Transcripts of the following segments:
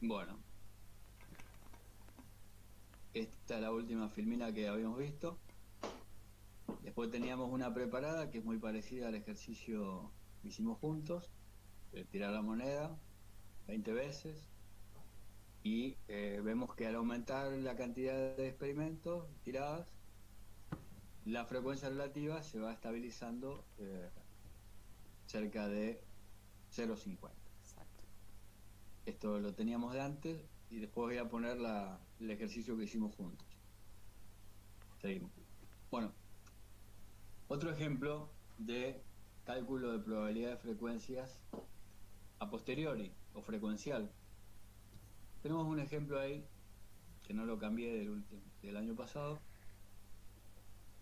Bueno, esta es la última filmina que habíamos visto. Después teníamos una preparada que es muy parecida al ejercicio que hicimos juntos, de tirar la moneda 20 veces. Y vemos que al aumentar la cantidad de experimentos tiradas, la frecuencia relativa se va estabilizando cerca de 0,50. Exacto. Esto lo teníamos de antes y después voy a poner el ejercicio que hicimos juntos. Seguimos. Bueno, otro ejemplo de cálculo de probabilidad de frecuencias a posteriori o frecuencial. Tenemos un ejemplo ahí que no lo cambié del año pasado,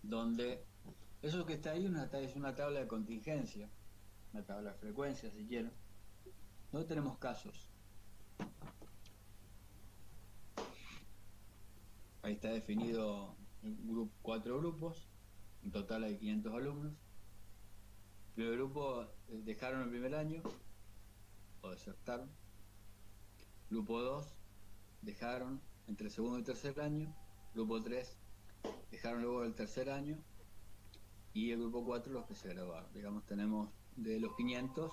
donde eso que está ahí es una tabla de contingencia, una tabla de frecuencia si quieren, donde tenemos casos. Ahí está definido cuatro grupos, en total hay 500 alumnos. El primer grupo dejaron el primer año o desertaron. Grupo 2 dejaron entre el segundo y tercer año. Grupo 3 dejaron luego el tercer año. Y el grupo 4 los que se graduaron. Digamos, tenemos de los 500,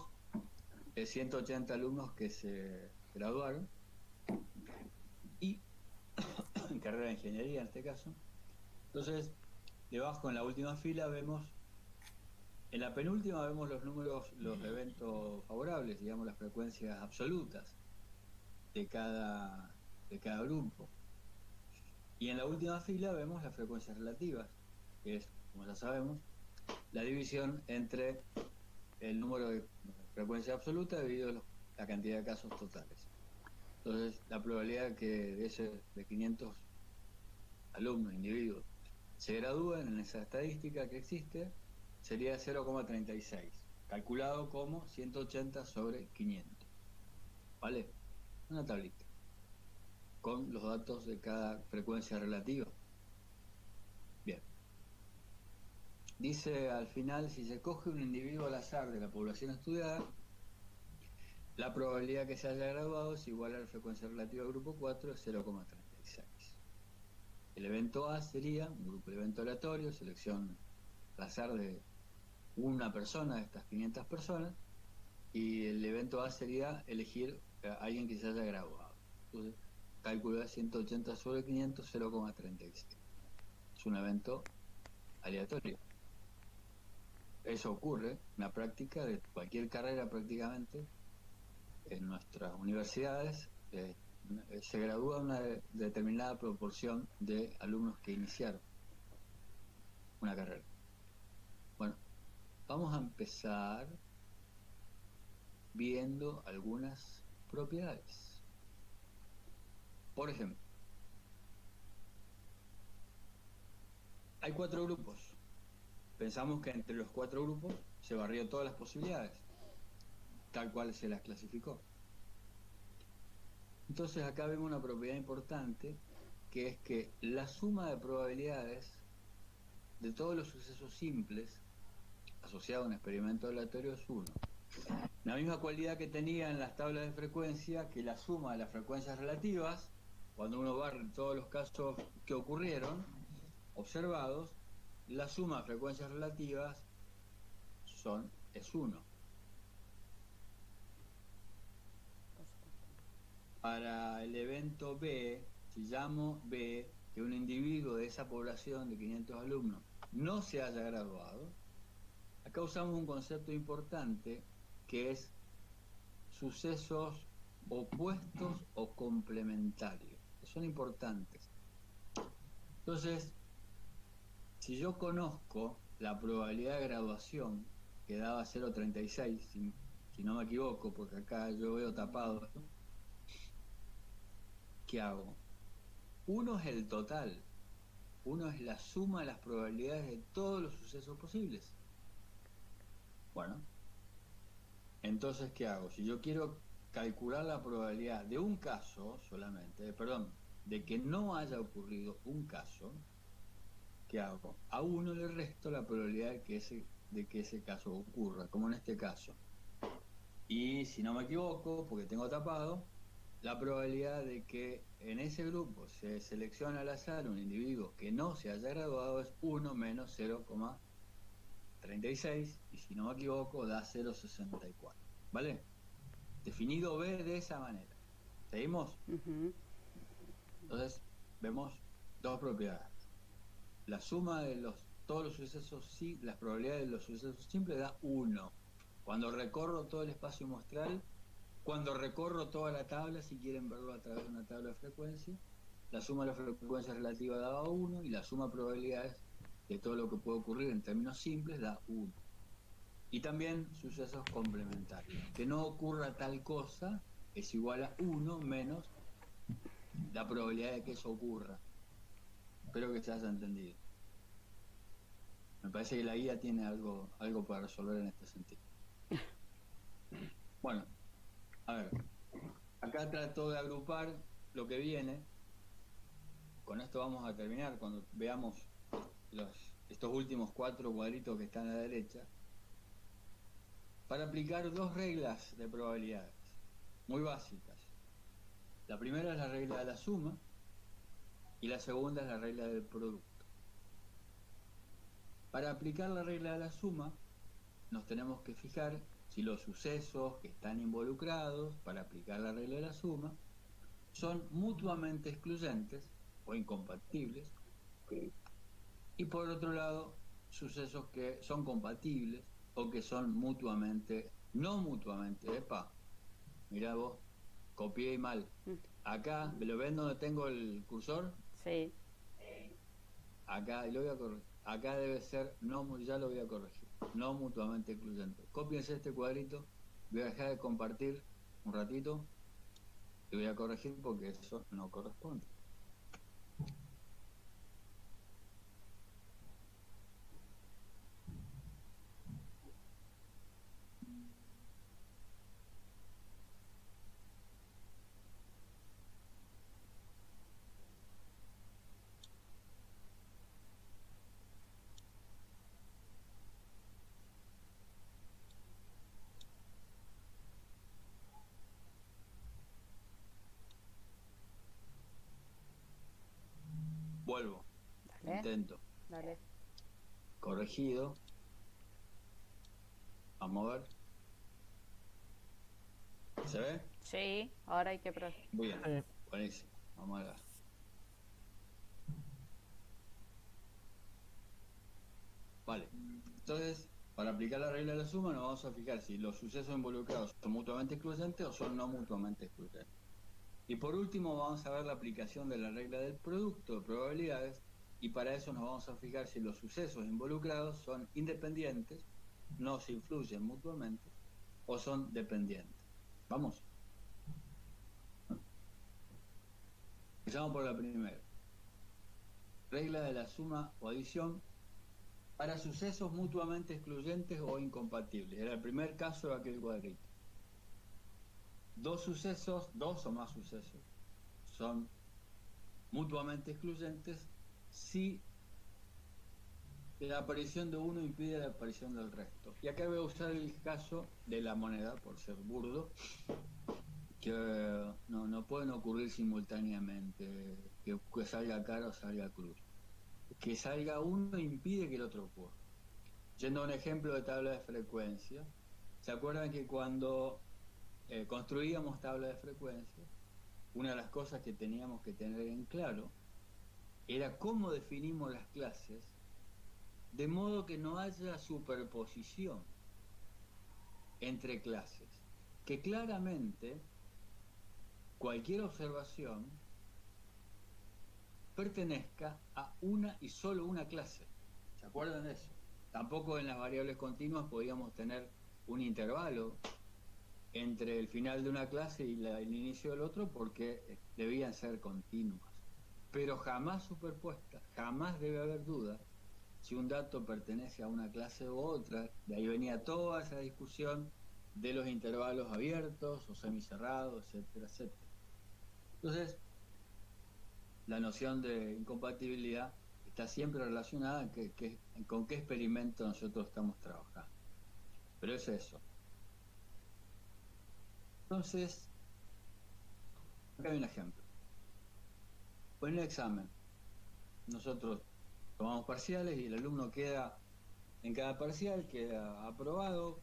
180 alumnos que se graduaron. Y en carrera de ingeniería en este caso. Entonces, debajo en la última fila vemos, en la penúltima vemos los números, los eventos favorables, digamos las frecuencias absolutas de cada grupo. Y en la última fila vemos las frecuencias relativas, que es, como ya sabemos, la división entre el número de frecuencia absoluta dividido la cantidad de casos totales. Entonces, la probabilidad que de 500 alumnos, individuos, se gradúen en esa estadística que existe sería 0,36, calculado como 180 sobre 500. ¿Vale? Una tablita con los datos de cada frecuencia relativa. Bien. Dice al final, si se coge un individuo al azar de la población estudiada, la probabilidad que se haya graduado es igual a la frecuencia relativa del grupo 4 de 0,36. El evento A sería un grupo de evento aleatorio, selección al azar de una persona de estas 500 personas, y el evento A sería elegir a alguien que se haya graduado. Entonces, cálculo de 180 sobre 500, 0,36. Es un evento aleatorio. Eso ocurre en la práctica de cualquier carrera prácticamente en nuestras universidades. Se gradúa una determinada proporción de alumnos que iniciaron una carrera. Bueno, vamos a empezar viendo algunas propiedades. Por ejemplo, hay cuatro grupos. Pensamos que entre los cuatro grupos se barrió todas las posibilidades, tal cual se las clasificó. Entonces acá vemos una propiedad importante, que es que la suma de probabilidades de todos los sucesos simples asociados a un experimento aleatorio es 1. La misma cualidad que tenía en las tablas de frecuencia, que la suma de las frecuencias relativas, cuando uno barre todos los casos que ocurrieron, observados, la suma de frecuencias relativas es 1. Para el evento B, si llamo B, que un individuo de esa población de 500 alumnos no se haya graduado, acá usamos un concepto importante que es sucesos opuestos o complementarios, que son importantes. Entonces, si yo conozco la probabilidad de graduación, que daba 0,36, si no me equivoco, porque acá yo veo tapado esto, ¿qué hago? Uno es el total, uno es la suma de las probabilidades de todos los sucesos posibles. Bueno, entonces, ¿qué hago? Si yo quiero calcular la probabilidad de un caso solamente, perdón, de que no haya ocurrido un caso, ¿qué hago? A uno le resto la probabilidad de que ese caso ocurra, como en este caso. Y si no me equivoco, porque tengo tapado, la probabilidad de que en ese grupo se seleccione al azar un individuo que no se haya graduado es 1 menos 0,36 y si no me equivoco da 0,64. ¿Vale? Definido B de esa manera. ¿Seguimos? Entonces vemos dos propiedades. La suma de todos los sucesos, las probabilidades de los sucesos simples da 1. Cuando recorro todo el espacio muestral, cuando recorro toda la tabla, si quieren verlo a través de una tabla de frecuencia, la suma de las frecuencias relativas daba 1 y la suma de probabilidades de todo lo que puede ocurrir en términos simples da 1. Y también sucesos complementarios. Que no ocurra tal cosa es igual a 1 menos la probabilidad de que eso ocurra. Espero que se haya entendido. Me parece que la guía tiene algo para resolver en este sentido. Bueno, a ver, acá trato de agrupar lo que viene. Con esto vamos a terminar. Cuando veamos estos últimos 4 cuadritos que están a la derecha, para aplicar 2 reglas de probabilidades muy básicas. La primera es la regla de la suma y la segunda es la regla del producto. Para aplicar la regla de la suma, nos tenemos que fijar si los sucesos que están involucrados para aplicar la regla de la suma son mutuamente excluyentes o incompatibles, y por otro lado, sucesos que son compatibles o que son no mutuamente, mirá vos, copié mal. Acá, ¿me lo ven donde tengo el cursor? Sí. Acá, y lo voy a corregir. Acá debe ser, ya lo voy a corregir, no mutuamente excluyente. Cópiense este cuadrito, voy a dejar de compartir un ratito y voy a corregir porque eso no corresponde. Vuelvo. Dale. Intento. Dale. Corregido. Vamos a ver. ¿Se ve? Sí, ahora hay que... Bien. Buenísimo. Vamos a ver. Vale. Entonces, para aplicar la regla de la suma nos vamos a fijar si los sucesos involucrados son mutuamente excluyentes o son no mutuamente excluyentes. Y por último vamos a ver la aplicación de la regla del producto de probabilidades y para eso nos vamos a fijar si los sucesos involucrados son independientes, no se influyen mutuamente o son dependientes. ¿Vamos? Empezamos por la primera. Regla de la suma o adición para sucesos mutuamente excluyentes o incompatibles. Era el primer caso de aquel cuadrito. Dos o más sucesos, son mutuamente excluyentes si la aparición de uno impide la aparición del resto. Y acá voy a usar el caso de la moneda, por ser burdo, que no pueden ocurrir simultáneamente, que salga cara o salga cruz. Que salga uno impide que el otro ocurra. Yendo a un ejemplo de tabla de frecuencia, ¿se acuerdan que cuando construíamos tabla de frecuencia, una de las cosas que teníamos que tener en claro era cómo definimos las clases de modo que no haya superposición entre clases, que claramente cualquier observación pertenezca a una y solo una clase? ¿Se acuerdan de eso? Tampoco en las variables continuas podíamos tener un intervalo entre el final de una clase y el inicio del otro porque debían ser continuas, pero jamás superpuestas. Jamás debe haber duda si un dato pertenece a una clase u otra. De ahí venía toda esa discusión de los intervalos abiertos o semicerrados, etcétera, etcétera. Entonces, la noción de incompatibilidad está siempre relacionada con qué experimento nosotros estamos trabajando. Pero es eso. Entonces, Acá hay un ejemplo. En el examen, nosotros tomamos parciales y el alumno queda, en cada parcial queda aprobado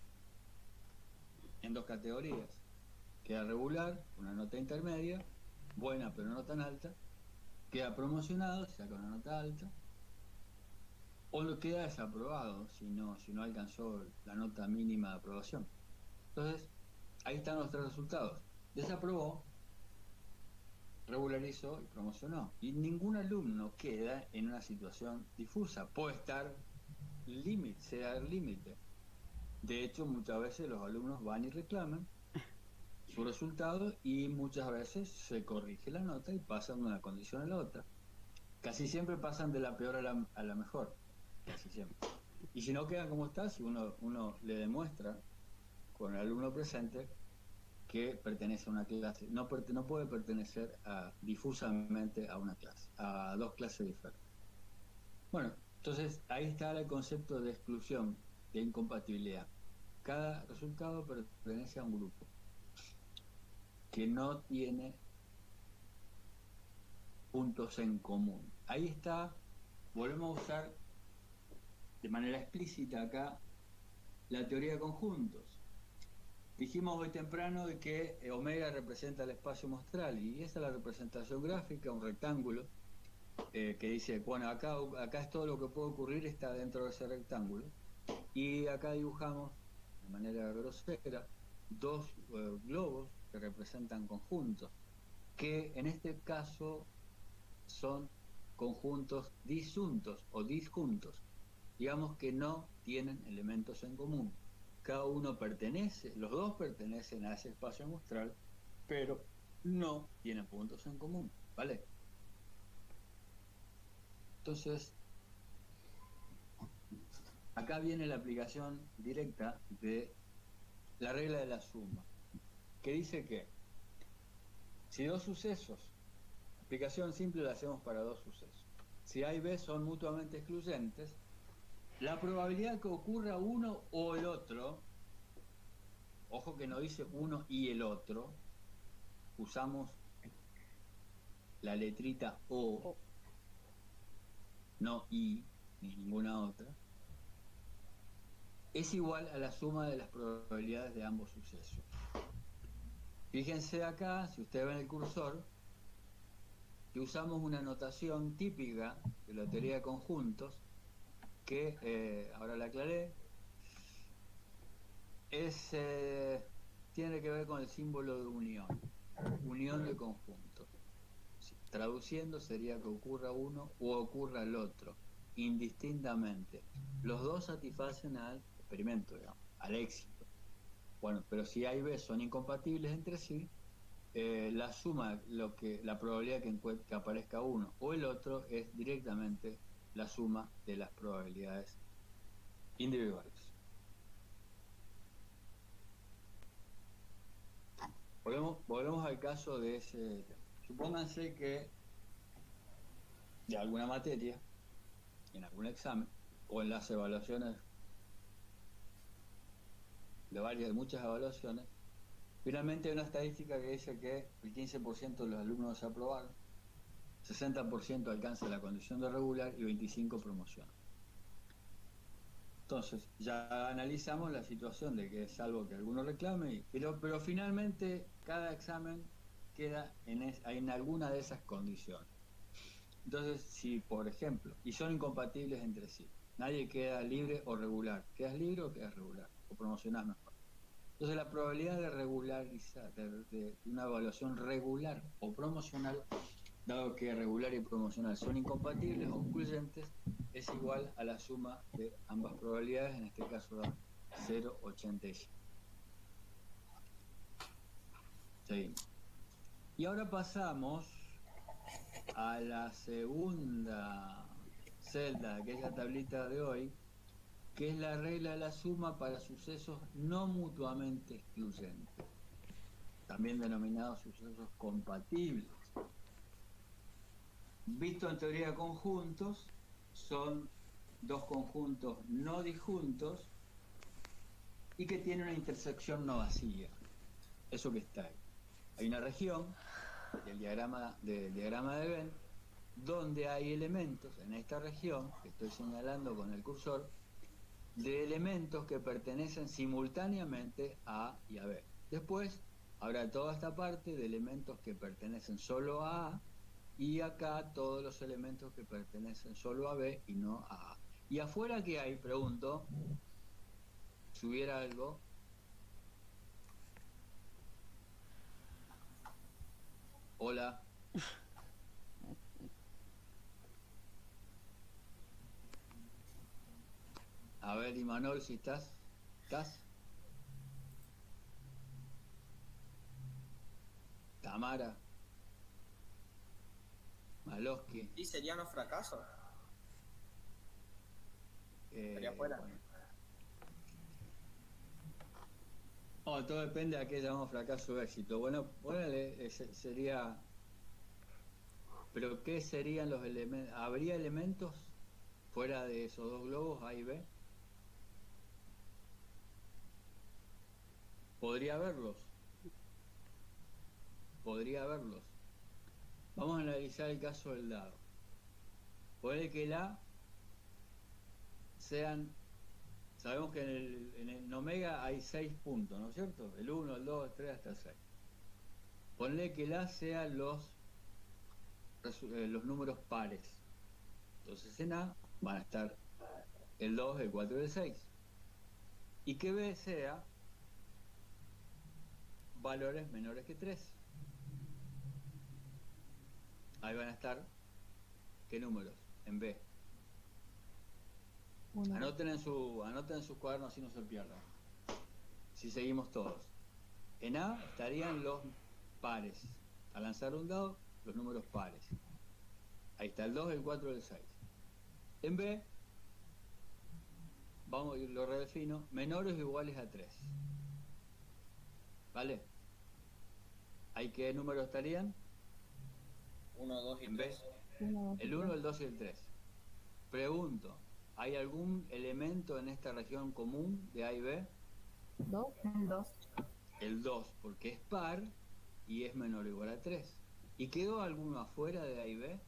en dos categorías. Queda regular, una nota intermedia, buena pero no tan alta, queda promocionado, saca una nota alta, o lo queda desaprobado si no alcanzó la nota mínima de aprobación. Entonces, ahí están los tres resultados. Desaprobó, regularizó y promocionó. Y ningún alumno queda en una situación difusa. Puede estar límite, sea el límite. De hecho, muchas veces los alumnos van y reclaman su resultado y muchas veces se corrige la nota y pasan de una condición a la otra. Casi siempre pasan de la peor a la mejor. Casi siempre. Y si no quedan como está, si uno le demuestra con el alumno presente que pertenece a una clase, no puede pertenecer difusamente a una clase, a dos clases diferentes. Bueno, entonces ahí está el concepto de exclusión, de incompatibilidad. Cada resultado pertenece a un grupo que no tiene puntos en común. Ahí está, volvemos a usar de manera explícita acá la teoría de conjuntos. Dijimos hoy temprano de que omega representa el espacio muestral y esa es la representación gráfica, un rectángulo que dice, bueno, acá es todo lo que puede ocurrir, está dentro de ese rectángulo. Y acá dibujamos de manera grosera dos globos que representan conjuntos, que en este caso son conjuntos disuntos o disjuntos, digamos que no tienen elementos en común. Cada uno pertenece, los dos pertenecen a ese espacio muestral, pero no tienen puntos en común, ¿vale? Entonces, acá viene la aplicación directa de la regla de la suma, que dice que si dos sucesos, aplicación simple la hacemos para dos sucesos, si A y B son mutuamente excluyentes, la probabilidad que ocurra uno o el otro, ojo que no dice uno y el otro, usamos la letrita O, no I, ni ninguna otra, es igual a la suma de las probabilidades de ambos sucesos. Fíjense acá, si ustedes ven el cursor, que usamos una notación típica de la teoría de conjuntos, que ahora la aclaré, tiene que ver con el símbolo de unión de conjuntos. Traduciendo sería que ocurra uno o ocurra el otro, indistintamente. Los dos satisfacen al experimento, digamos, al éxito. Bueno, pero si A y B son incompatibles entre sí, la suma, la probabilidad que aparezca uno o el otro es directamente la suma de las probabilidades individuales. Volvemos al caso de ese tema. Supónganse que de alguna materia, en algún examen, o en las evaluaciones de muchas evaluaciones, finalmente hay una estadística que dice que el 15% de los alumnos aprobaron, 60% alcanza la condición de regular y 25% promociona. Entonces, ya analizamos la situación de que salvo que alguno reclame, pero finalmente cada examen queda en alguna de esas condiciones. Entonces, si por ejemplo, y son incompatibles entre sí, nadie queda libre o regular, ¿quedas libre o quedas regular? O promocionás mejor. Entonces la probabilidad de regularizar, de una evaluación regular o promocional, dado que regular y promocional son incompatibles o excluyentes, es igual a la suma de ambas probabilidades, en este caso da 0,85. Seguimos. Y ahora pasamos a la segunda celda de aquella tablita de hoy, que es la regla de la suma para sucesos no mutuamente excluyentes, también denominados sucesos compatibles. Visto en teoría de conjuntos, son dos conjuntos no disjuntos y que tienen una intersección no vacía. Eso que está ahí. Hay una región del diagrama de Venn, donde hay elementos en esta región, que estoy señalando con el cursor, de elementos que pertenecen simultáneamente a A y a B. Después habrá toda esta parte de elementos que pertenecen solo a A, y acá todos los elementos que pertenecen solo a B y no a A. ¿Y afuera qué hay? Pregunto, si hubiera algo. Hola. A ver, Imanol, si estás. ¿Estás? Tamara. Maloski. Sí, serían los fracasos. Estaría fuera. Bueno. Oh, todo depende a qué llamamos fracaso o éxito. Bueno, sería... ¿Pero qué serían los elementos? ¿Habría elementos fuera de esos dos globos, A y B? Podría haberlos. Podría haberlos. Vamos a analizar el caso del dado. Puede que el A sean... Sabemos que en el omega hay 6 puntos, ¿no es cierto? El 1, el 2, el 3 hasta el 6. Ponle que el A sean los números pares. Entonces en A van a estar el 2, el 4 y el 6. Y que B sea valores menores que 3. Ahí van a estar, ¿qué números? En B. Anoten en sus cuadernos si no se pierdan. Si seguimos todos. En A estarían los pares. Al lanzar un dado, los números pares. Ahí está el 2, el 4 y el 6. En B, lo redefino, menores o iguales a 3. ¿Vale? ¿Ahí qué números estarían? 1, 2 y 3. El 1, el 2 y el 3. Pregunto, ¿hay algún elemento en esta región común de A y B? 2. El 2. El 2, porque es par y es menor o igual a 3. ¿Y quedó alguno afuera de A y B?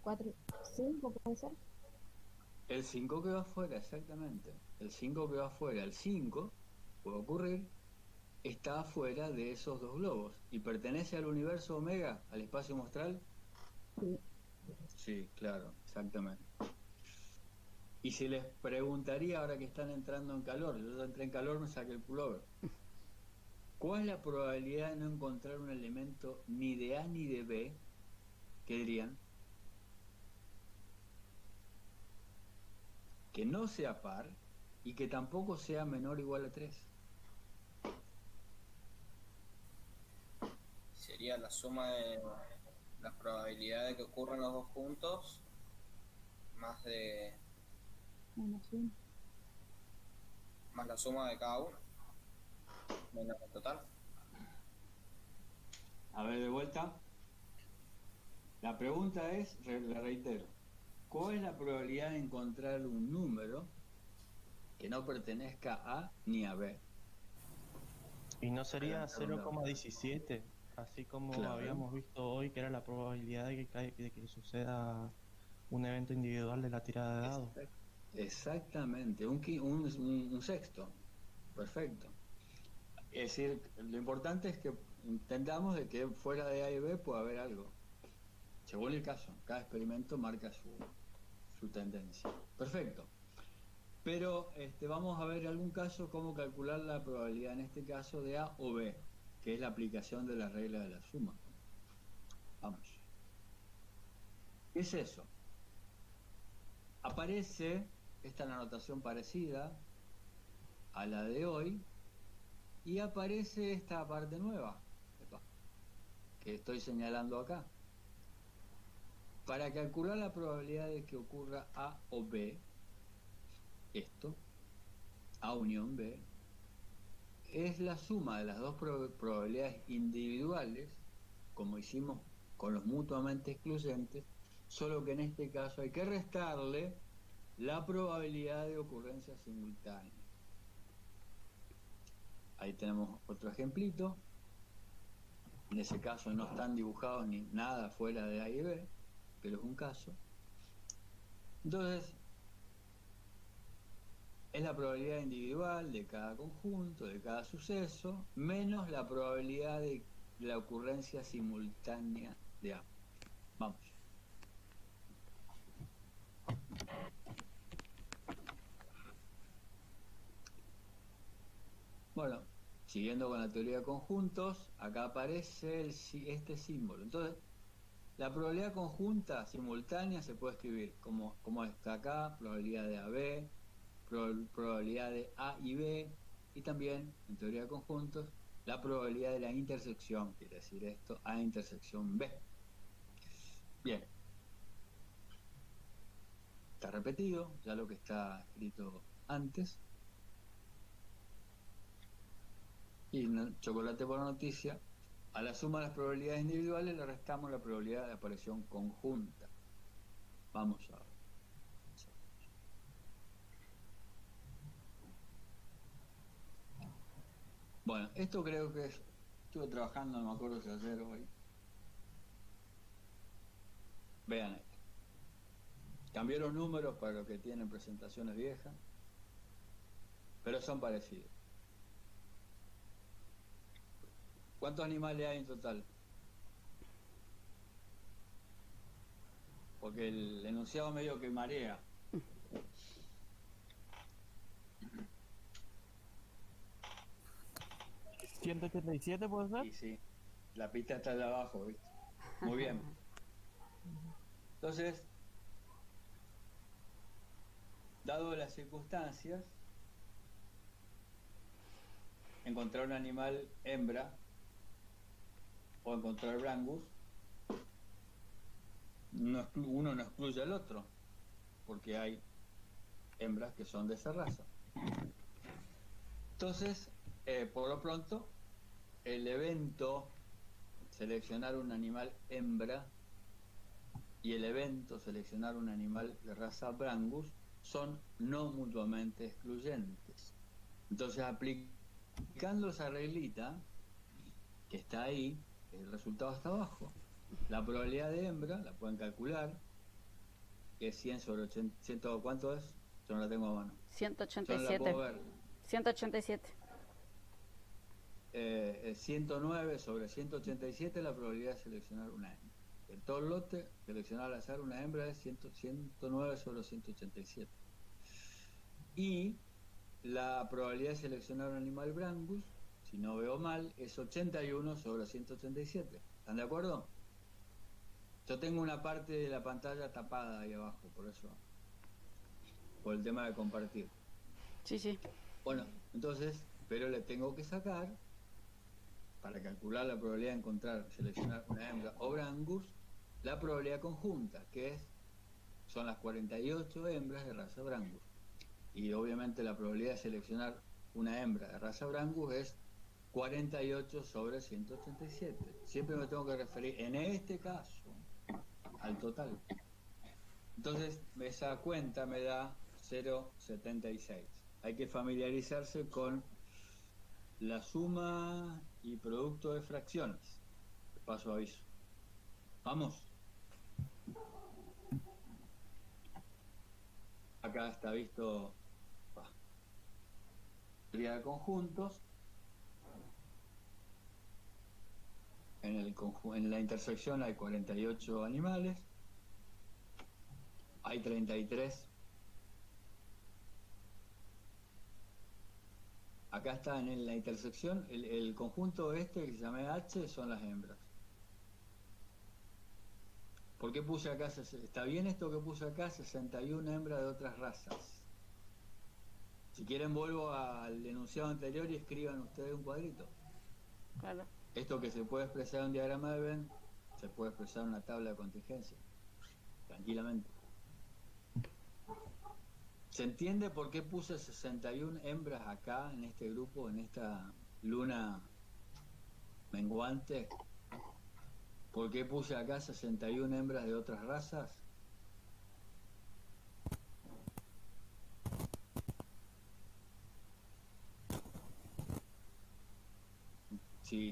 4, 5 puede ser. El 5 quedó afuera, exactamente. El 5 quedó afuera. El 5, puede ocurrir, está afuera de esos dos globos. ¿Y pertenece al universo omega, al espacio muestral? Sí. Sí, claro, exactamente. Y si les preguntaría, ahora que están entrando en calor, yo ya entré en calor, me saqué el pullover, ¿cuál es la probabilidad de no encontrar un elemento ni de A ni de B? ¿Qué dirían? Que no sea par y que tampoco sea menor o igual a 3. Sería la suma de las probabilidades de que ocurran los dos juntos más la suma de cada uno menos el total. A ver, de vuelta. La pregunta es, la reitero, ¿cuál es la probabilidad de encontrar un número que no pertenezca a ni a B? ¿Y no sería 0,17? Así como claro, habíamos visto hoy, que era la probabilidad de que suceda un evento individual de la tirada de dados. Exactamente, un sexto. Perfecto. Es decir, lo importante es que entendamos de que fuera de A y B puede haber algo. Según el caso, cada experimento marca su tendencia. Perfecto. Pero vamos a ver algún caso, cómo calcular la probabilidad, en este caso, de A o B, que es la aplicación de la regla de la suma. Vamos. ¿Qué es eso? Aparece, esta es la notación parecida a la de hoy, y aparece esta parte nueva, que estoy señalando acá. Para calcular la probabilidad de que ocurra A o B, esto, A unión B, es la suma de las dos probabilidades individuales, como hicimos con los mutuamente excluyentes, solo que en este caso hay que restarle la probabilidad de ocurrencia simultánea. Ahí tenemos otro ejemplito. En ese caso no están dibujados ni nada fuera de A y B, pero es un caso. Entonces, es la probabilidad individual de cada conjunto, de cada suceso, menos la probabilidad de la ocurrencia simultánea de ambos. Vamos. Bueno, siguiendo con la teoría de conjuntos, acá aparece este símbolo. Entonces, la probabilidad conjunta simultánea se puede escribir como está acá, probabilidad de AB, probabilidad de A y B, y también, en teoría de conjuntos, la probabilidad de la intersección, quiere decir esto, A intersección B. Bien. Está repetido, ya lo que está escrito antes. Y chocolate por noticia, a la suma de las probabilidades individuales le restamos la probabilidad de aparición conjunta. Vamos a ver. Bueno, esto creo que estuve trabajando, no me acuerdo si ayer o hoy. Vean esto. Cambié los números para los que tienen presentaciones viejas, pero son parecidos. ¿Cuántos animales hay en total? Porque el enunciado medio que marea. ¿187 puede ser? Y sí, la pista está allá abajo, ¿viste? Muy bien. Entonces, dado las circunstancias, encontrar un animal hembra o encontrar brangus, uno no excluye al otro, porque hay hembras que son de esa raza. Entonces, por lo pronto, el evento seleccionar un animal hembra y el evento seleccionar un animal de raza brangus son no mutuamente excluyentes. Entonces, aplicando esa reglita que está ahí, el resultado está abajo. La probabilidad de hembra la pueden calcular, que es 100 sobre 80, ¿cuánto es? Yo no la tengo a mano. 187. Yo no la puedo ver. 187. 109 sobre 187 la probabilidad de seleccionar una hembra. En todo el lote, seleccionar al azar una hembra es 109 sobre 187. Y la probabilidad de seleccionar un animal brangus, si no veo mal, es 81 sobre 187. ¿Están de acuerdo? Yo tengo una parte de la pantalla tapada ahí abajo, por eso, por el tema de compartir. Sí, sí. Bueno, entonces, pero le tengo que sacar, para calcular la probabilidad de encontrar, seleccionar una hembra o brangus, la probabilidad conjunta, que son las 48 hembras de raza brangus. Y obviamente la probabilidad de seleccionar una hembra de raza brangus es 48 sobre 187. Siempre me tengo que referir, en este caso, al total. Entonces, esa cuenta me da 0,76. Hay que familiarizarse con la suma y producto de fracciones. Paso aviso. Vamos. Acá está visto teoría de conjuntos. En la intersección hay 48 animales. Hay 33. Acá está en la intersección, el conjunto este que se llama H son las hembras. ¿Por qué puse acá? Está bien esto que puse acá, 61 hembras de otras razas. Si quieren vuelvo al enunciado anterior y escriban ustedes un cuadrito. Claro. Esto que se puede expresar en un diagrama de Venn, se puede expresar en una tabla de contingencia. Tranquilamente. ¿Se entiende por qué puse 61 hembras acá, en este grupo, en esta luna menguante? ¿Por qué puse acá 61 hembras de otras razas?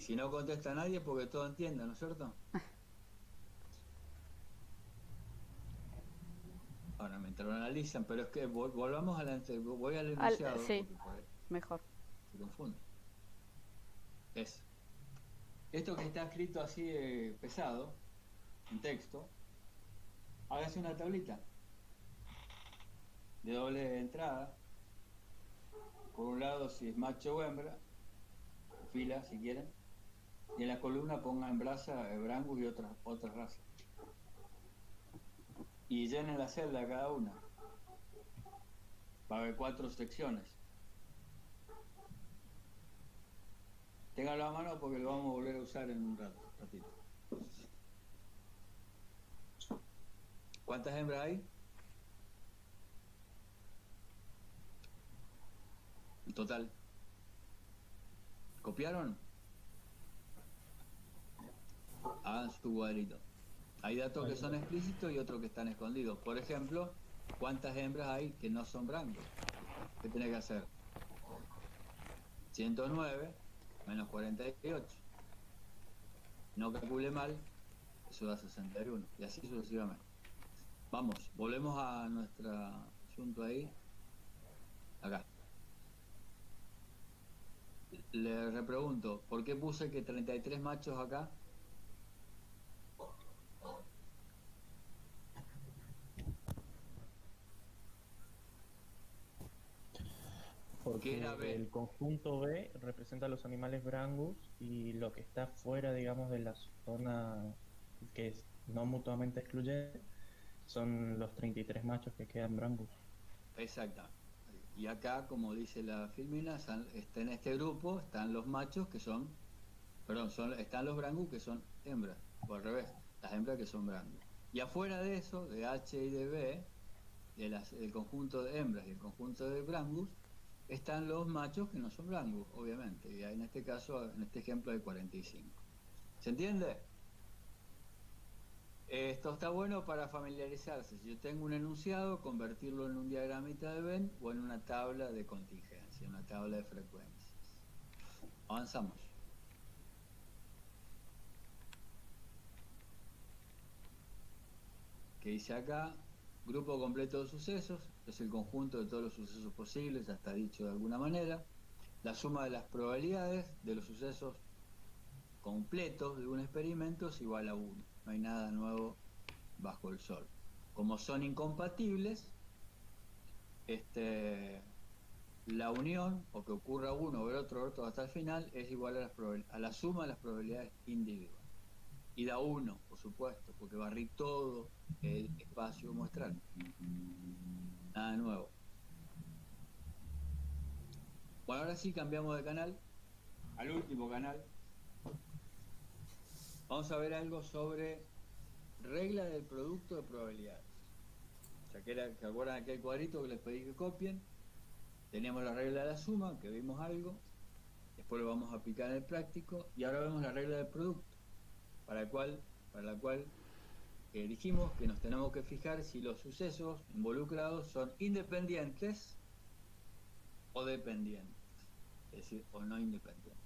si no contesta nadie porque todo entiende, ¿no es cierto? Ahora, mientras lo analizan, pero es que volvamos a voy al enunciado, sí, porque por ahí mejor. se confunde. Esto que está escrito así pesado, en texto, hágase una tablita de doble entrada. Por un lado, si es macho o hembra, fila si quieren, y en la columna pongan brasa, brangus y otras razas. Y llenen la celda cada una. Va a haber 4 secciones. Ténganlo a mano porque lo vamos a volver a usar en un ratito. ¿Cuántas hembras hay? En total. ¿Copiaron? Hagan su cuadrito. Hay datos que son explícitos y otros que están escondidos. Por ejemplo, ¿cuántas hembras hay que no son blancos? ¿Qué tenés que hacer? 109 menos 48. No calcule mal, eso da 61. Y así sucesivamente. Vamos, volvemos a nuestro asunto ahí. Acá. Le repregunto, ¿por qué puse que 33 machos acá? Porque era B? el conjunto B representa a los animales brangus y lo que está fuera, digamos, de la zona que es no mutuamente excluyente son los 33 machos que quedan brangus. Exactamente. Y acá, como dice la filmina, está en este grupo, están los machos que son, perdón, están los brangus que son hembras, o al revés, las hembras que son brangus. Y afuera de eso, de H y de B, del conjunto de hembras y el conjunto de brangus, están los machos que no son brangus, obviamente. Y en este caso, en este ejemplo, hay 45. ¿Se entiende? Esto está bueno para familiarizarse. Si yo tengo un enunciado, convertirlo en un diagramita de Venn o en una tabla de contingencia, una tabla de frecuencias. Avanzamos. ¿Qué dice acá? Grupo completo de sucesos, es el conjunto de todos los sucesos posibles, ya está dicho de alguna manera. La suma de las probabilidades de los sucesos completos de un experimento es igual a 1. No hay nada nuevo bajo el sol. Como son incompatibles, la unión, o que ocurra uno o el otro hasta el final, es igual a la suma de las probabilidades individuales. Y da 1, por supuesto, porque barrí todo el espacio muestral. Nada nuevo. Bueno, ahora sí cambiamos de canal, al último canal. Vamos a ver algo sobre regla del producto de probabilidades. ¿Se acuerdan aquel cuadrito que les pedí que copien? Teníamos la regla de la suma, que vimos algo, después lo vamos a aplicar en el práctico, y ahora vemos la regla del producto, para la cual dijimos que nos tenemos que fijar si los sucesos involucrados son independientes o dependientes, es decir, o no independientes.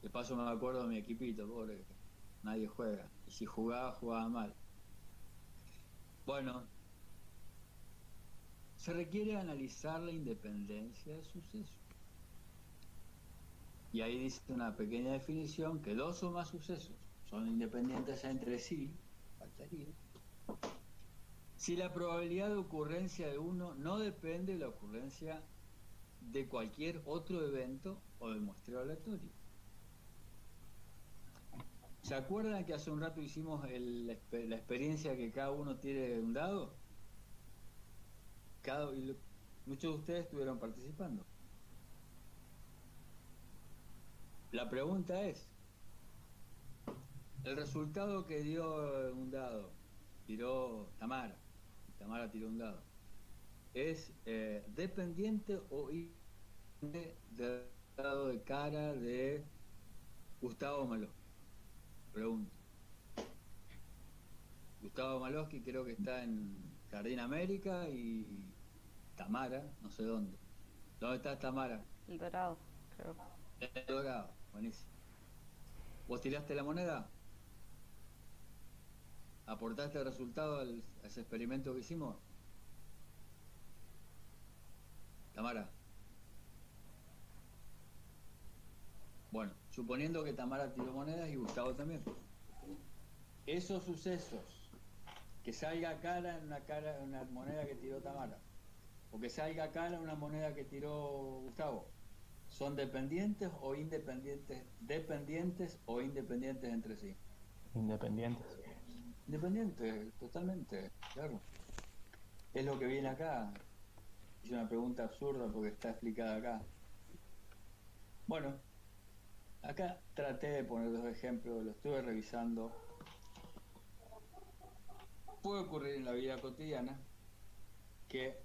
De paso me acuerdo de mi equipito, pobre, que nadie juega, y si jugaba mal. Bueno, se requiere analizar la independencia de sucesos. Y ahí dice una pequeña definición que 2 o más sucesos son independientes entre sí, faltaría, si la probabilidad de ocurrencia de uno no depende de la ocurrencia de cualquier otro evento o de muestreo aleatorio. ¿Se acuerdan que hace un rato hicimos la experiencia que cada uno tiene un dado? Muchos de ustedes estuvieron participando. La pregunta es, el resultado que dio un dado, tiró Tamara tiró un dado, ¿es dependiente o independiente del dado de cara de Gustavo Malosky? Pregunto. Gustavo Malosky creo que está en Jardín América y Tamara, no sé dónde. ¿Dónde está Tamara? El dorado, creo. El dorado, buenísimo. ¿Vos tiraste la moneda? ¿Aportaste el resultado a ese experimento que hicimos? Tamara. Bueno, suponiendo que Tamara tiró monedas y Gustavo también. Esos sucesos, que salga cara en una moneda que tiró Tamara, o que salga cara en una moneda que tiró Gustavo, ¿son dependientes o independientes? ¿Dependientes o independientes entre sí? Independientes. Independientes, totalmente, claro. Es lo que viene acá. Es una pregunta absurda porque está explicada acá. Bueno, acá traté de poner dos ejemplos, lo estuve revisando. Puede ocurrir en la vida cotidiana que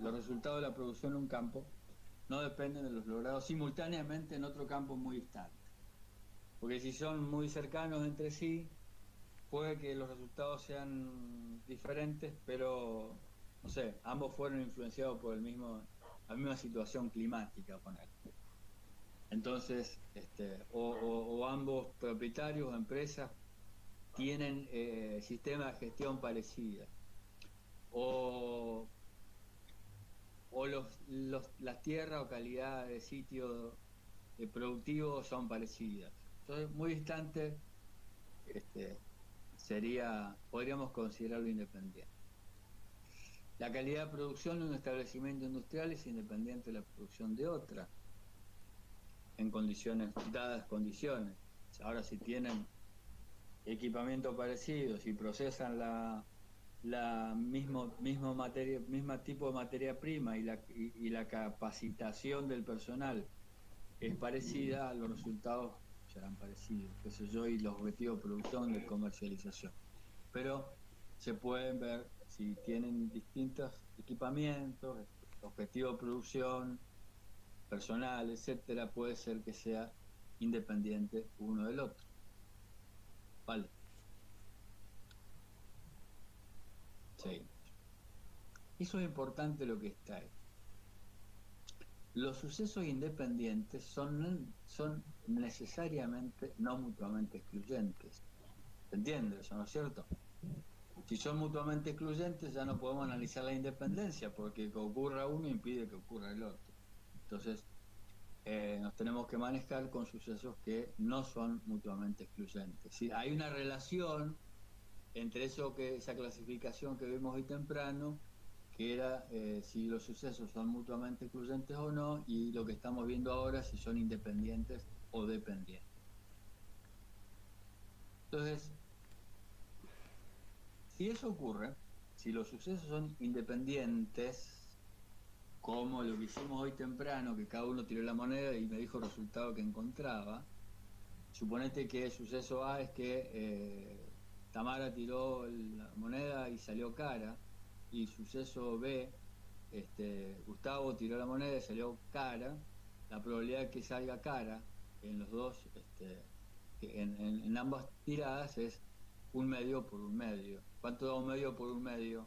los resultados de la producción en un campo no dependen de los logrados simultáneamente en otro campo muy distante. Porque si son muy cercanos entre sí, puede que los resultados sean diferentes, pero, no sé, ambos fueron influenciados por la misma situación climática, poner. Entonces, o ambos propietarios o empresas tienen sistemas de gestión parecidos, o las tierras o calidad de sitio productivos son parecidas. Entonces, muy distante podríamos considerarlo independiente. La calidad de producción de un establecimiento industrial es independiente de la producción de otra, en dadas condiciones. Ahora, si tienen equipamiento parecido, si procesan misma tipo de materia prima y la capacitación del personal es parecida, los resultados serán parecidos, qué sé yo, y los objetivos de producción, de comercialización. Pero se pueden ver si tienen distintos equipamientos, objetivos de producción, personal, etcétera, puede ser que sea independiente uno del otro. Vale. Sí. Eso es importante lo que está ahí. Los sucesos independientes son necesariamente no mutuamente excluyentes. ¿Se entiende eso, no es cierto? Si son mutuamente excluyentes ya no podemos analizar la independencia, porque que ocurra uno impide que ocurra el otro. Entonces, nos tenemos que manejar con sucesos que no son mutuamente excluyentes. ¿Sí? Hay una relación entre esa clasificación que vimos hoy temprano, que era si los sucesos son mutuamente excluyentes o no, y lo que estamos viendo ahora, si son independientes o dependientes. Entonces, si eso ocurre, si los sucesos son independientes, como lo que hicimos hoy temprano, que cada uno tiró la moneda y me dijo el resultado que encontraba, suponete que el suceso A es que Tamara tiró la moneda y salió cara, y suceso B, Gustavo tiró la moneda y salió cara. La probabilidad de que salga cara en los dos, en ambas tiradas, es 1/2 por 1/2. ¿Cuánto da 1/2 por 1/2?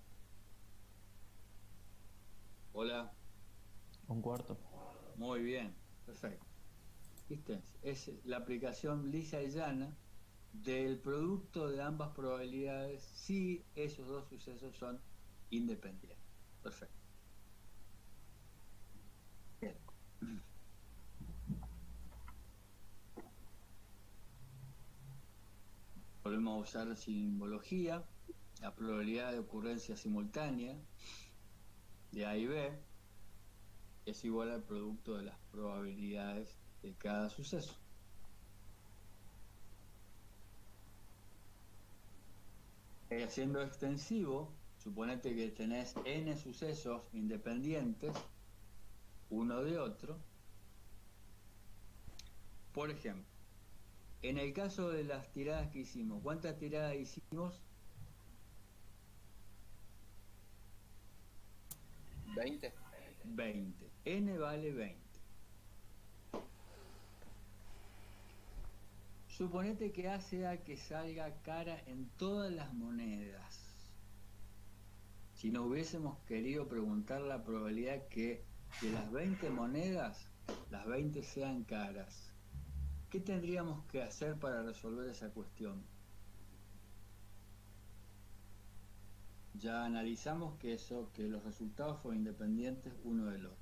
Hola. 1/4. Muy bien, perfecto. ¿Viste? Es la aplicación lisa y llana del producto de ambas probabilidades si esos dos sucesos son independientes. Perfecto. Bien. Volvemos a usar simbología, la probabilidad de ocurrencia simultánea de A y B es igual al producto de las probabilidades de cada suceso. Siendo extensivo, suponete que tenés n sucesos independientes uno de otro. Por ejemplo, en el caso de las tiradas que hicimos, ¿cuántas tiradas hicimos? 20. 20. N vale 20. Suponete que A sea que salga cara en todas las monedas. Si nos hubiésemos querido preguntar la probabilidad que de las 20 monedas las 20 sean caras. ¿Qué tendríamos que hacer para resolver esa cuestión? Ya analizamos que los resultados son independientes uno del otro.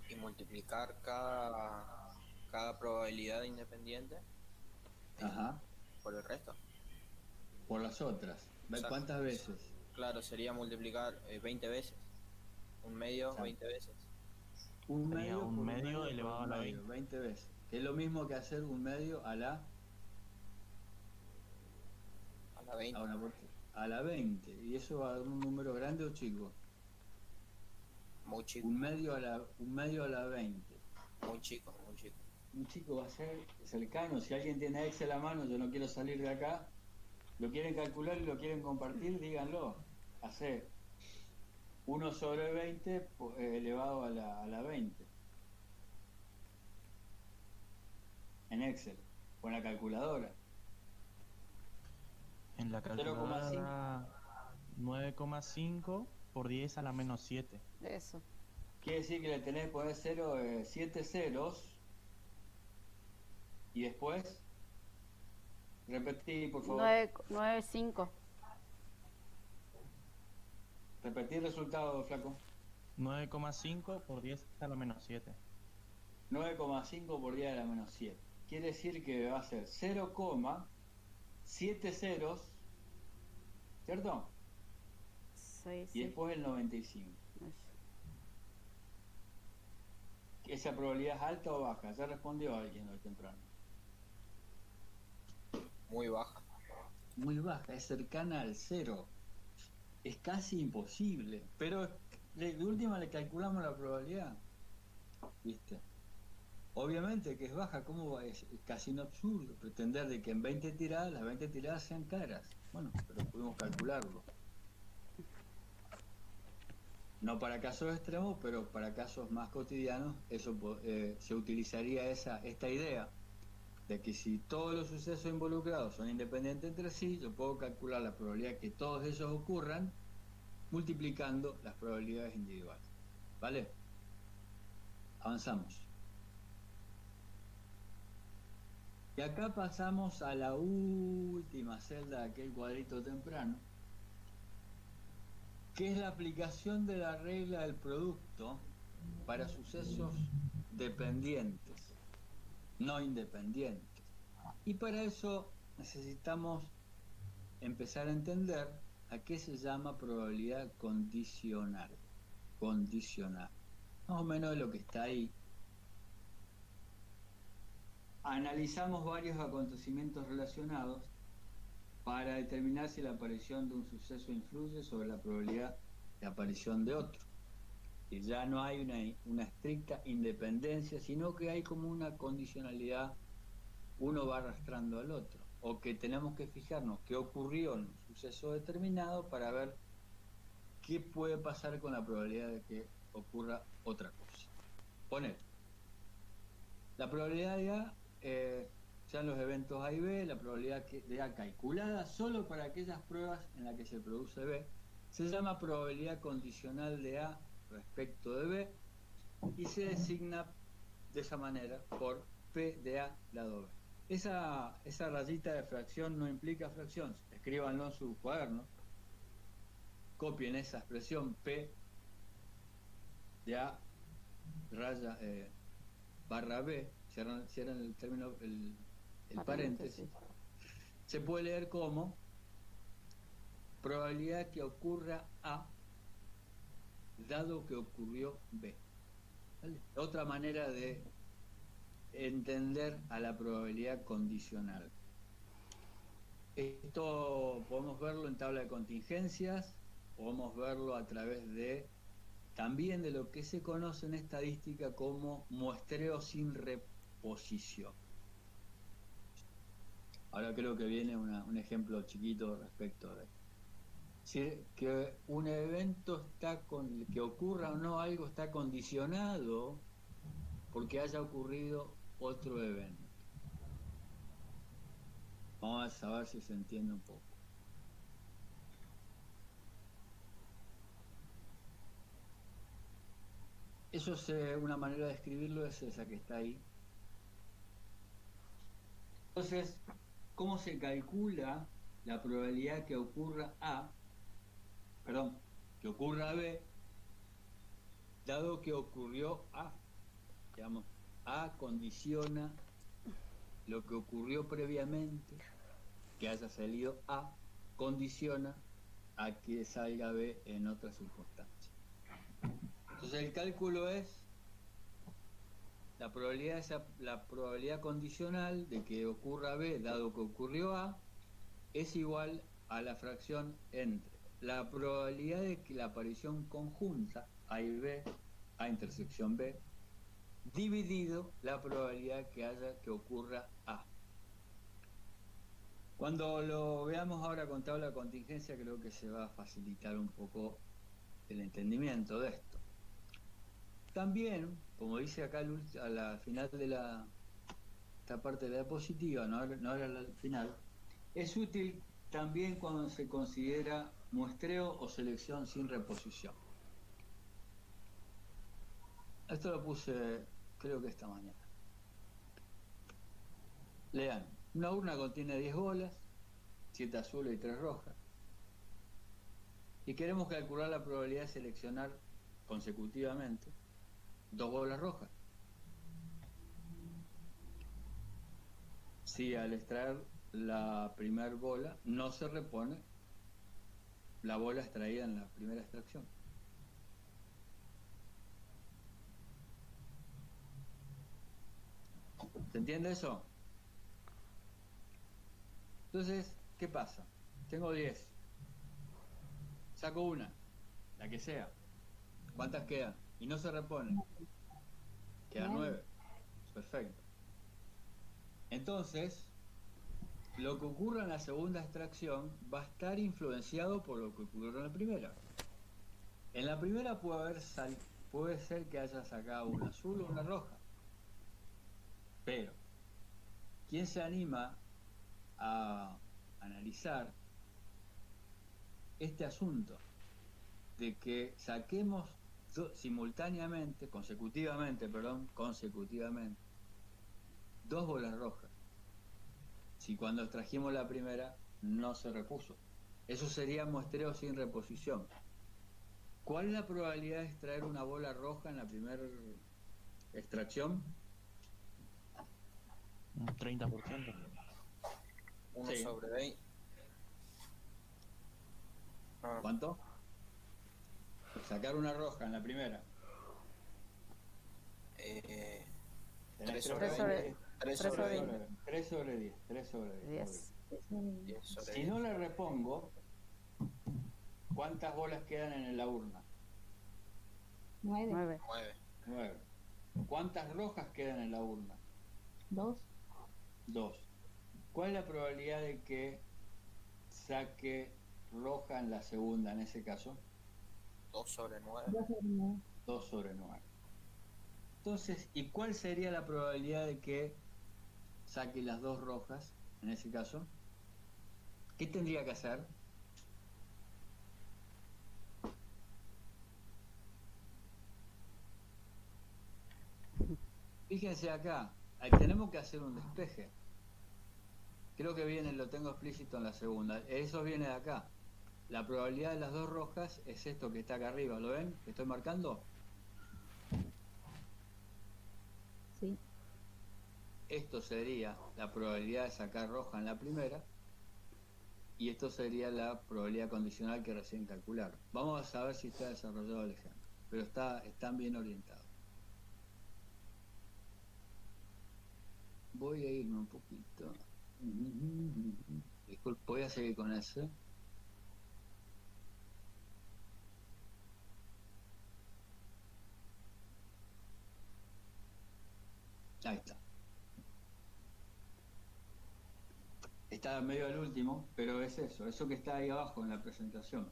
Y multiplicar cada probabilidad independiente Ajá. por el resto. Por las otras. Exacto. ¿Cuántas veces? Claro, sería multiplicar 20 veces. Un medio, Exacto. 20 veces. Un Sería medio un por medio por elevado a la 20. 20 veces. Que es lo mismo que hacer un medio a la... A la 20. A la 20. ¿Y eso va a dar un número grande o chico? Muy chico. Un medio a la 20. Muy chico, muy chico. Un chico va a ser cercano. Si alguien tiene Excel a mano, yo no quiero salir de acá, lo quieren calcular y lo quieren compartir, díganlo. Hace 1 sobre 20 elevado a la 20. En Excel, con la calculadora. En la 0,5. calculadora 9,5 por 10 a la menos 7. Eso. Quiere decir que le tenés que poner 7 ceros y después repetí, por favor. 9,5. Repetí el resultado, flaco. 9,5 por 10 a la menos 7. 9,5 por 10 a la menos 7. Quiere decir que va a ser 0,7 ceros, ¿cierto? Sí, Y sí. después el 95. Eso. ¿Esa probabilidad es alta o baja? Ya respondió alguien hoy temprano. Muy baja. Muy baja, es cercana al 0. Es casi imposible. Pero de última le calculamos la probabilidad. ¿Viste? Obviamente que es baja, ¿cómo va? Es casi un absurdo pretender de que en 20 tiradas, las 20 tiradas sean caras. Bueno, pero podemos calcularlo. No para casos extremos, pero para casos más cotidianos, eso se utilizaría esta idea de que si todos los sucesos involucrados son independientes entre sí, yo puedo calcular la probabilidad que todos ellos ocurran multiplicando las probabilidades individuales. ¿Vale? Avanzamos. Y acá pasamos a la última celda de aquel cuadrito temprano, que es la aplicación de la regla del producto para sucesos dependientes, no independientes. Y para eso necesitamos empezar a entender a qué se llama probabilidad condicional. Condicional. Más o menos de lo que está ahí. Analizamos varios acontecimientos relacionados para determinar si la aparición de un suceso influye sobre la probabilidad de aparición de otro. Y ya no hay una estricta independencia, sino que hay como una condicionalidad, uno va arrastrando al otro, o que tenemos que fijarnos qué ocurrió en un suceso determinado para ver qué puede pasar con la probabilidad de que ocurra otra cosa. Poner la probabilidad de A, sean los eventos A y B, la probabilidad de A calculada solo para aquellas pruebas en las que se produce B, se llama probabilidad condicional de A respecto de B y se designa de esa manera por P de A lado B. Esa rayita de fracción no implica fracción, escríbanlo en su cuaderno, copien esa expresión P de A raya barra B, cierran el término, el paréntesis, se puede leer como probabilidad que ocurra A dado que ocurrió B. ¿Vale? Otra manera de entender a la probabilidad condicional. Esto podemos verlo en tabla de contingencias, podemos verlo a través de también de lo que se conoce en estadística como muestreo sin reposición. Ahora creo que viene un ejemplo chiquito respecto de si que un evento que ocurra o no algo está condicionado porque haya ocurrido otro evento. Vamos a ver si se entiende un poco. Eso es una manera de escribirlo, es esa que está ahí. Entonces, ¿cómo se calcula la probabilidad que ocurra A, perdón, que ocurra B, dado que ocurrió A? Digamos, A condiciona lo que ocurrió previamente, que haya salido A, condiciona a que salga B en otras circunstancias. Entonces el cálculo es la probabilidad condicional de que ocurra B dado que ocurrió A es igual a la fracción entre la probabilidad de que la aparición conjunta A y B, A intersección B, dividido la probabilidad que ocurra A. Cuando lo veamos ahora con tabla de contingencia, creo que se va a facilitar un poco el entendimiento de esto. También, como dice acá a la final de esta parte de la diapositiva, no ahora al final, es útil también cuando se considera muestreo o selección sin reposición. Esto lo puse, creo que esta mañana. Lean, una urna contiene 10 bolas, 7 azules y 3 rojas. Y queremos calcular la probabilidad de seleccionar consecutivamente 2 bolas rojas. Si al extraer la primera bola no se repone la bola extraída en la primera extracción. ¿Se entiende eso? Entonces, ¿qué pasa? Tengo 10. Saco una, la que sea. ¿Cuántas quedan? Y no se repone. Quedan 9. Perfecto. Entonces, lo que ocurra en la segunda extracción va a estar influenciado por lo que ocurrió en la primera. En la primera puede ser que haya sacado una azul o una roja. Pero, ¿quién se anima a analizar este asunto de que saquemos consecutivamente, 2 bolas rojas? Si cuando extrajimos la primera no se repuso. Eso sería muestreo sin reposición. ¿Cuál es la probabilidad de extraer una bola roja en la primera extracción? Un 30%. 1 Sí. sobre 20. Ah, ¿Cuánto? Sacar una roja en la primera. 3 sobre sobre 20. 20. 3 3 sobre sobre 20. 20. 3 sobre 10. 3 sobre 10. 10. 10 sobre Si 10. no le repongo, ¿cuántas bolas quedan en la urna? 9, 9. 9. 9. ¿Cuántas rojas quedan en la urna? 2, 2. ¿Cuál es la probabilidad de que saque roja en la segunda en ese caso? 2 sobre 9. 2 sobre 9, 2 sobre 9. Entonces, ¿y cuál sería la probabilidad de que saque las 2 rojas en ese caso? ¿Qué tendría que hacer? Fíjense acá, ahí tenemos que hacer un despeje. Creo que lo tengo explícito en la segunda. Eso viene de acá. La probabilidad de las 2 rojas es esto que está acá arriba. ¿Lo ven? ¿Que estoy marcando? sí, Esto sería la probabilidad de sacar roja en la primera. Y esto sería la probabilidad condicional que recién calcularon. Vamos a ver si está desarrollado el ejemplo. Pero están bien orientados. Voy a irme un poquito. Disculpe, voy a seguir con ese. Ahí está. Está medio al último, pero es eso que está ahí abajo en la presentación.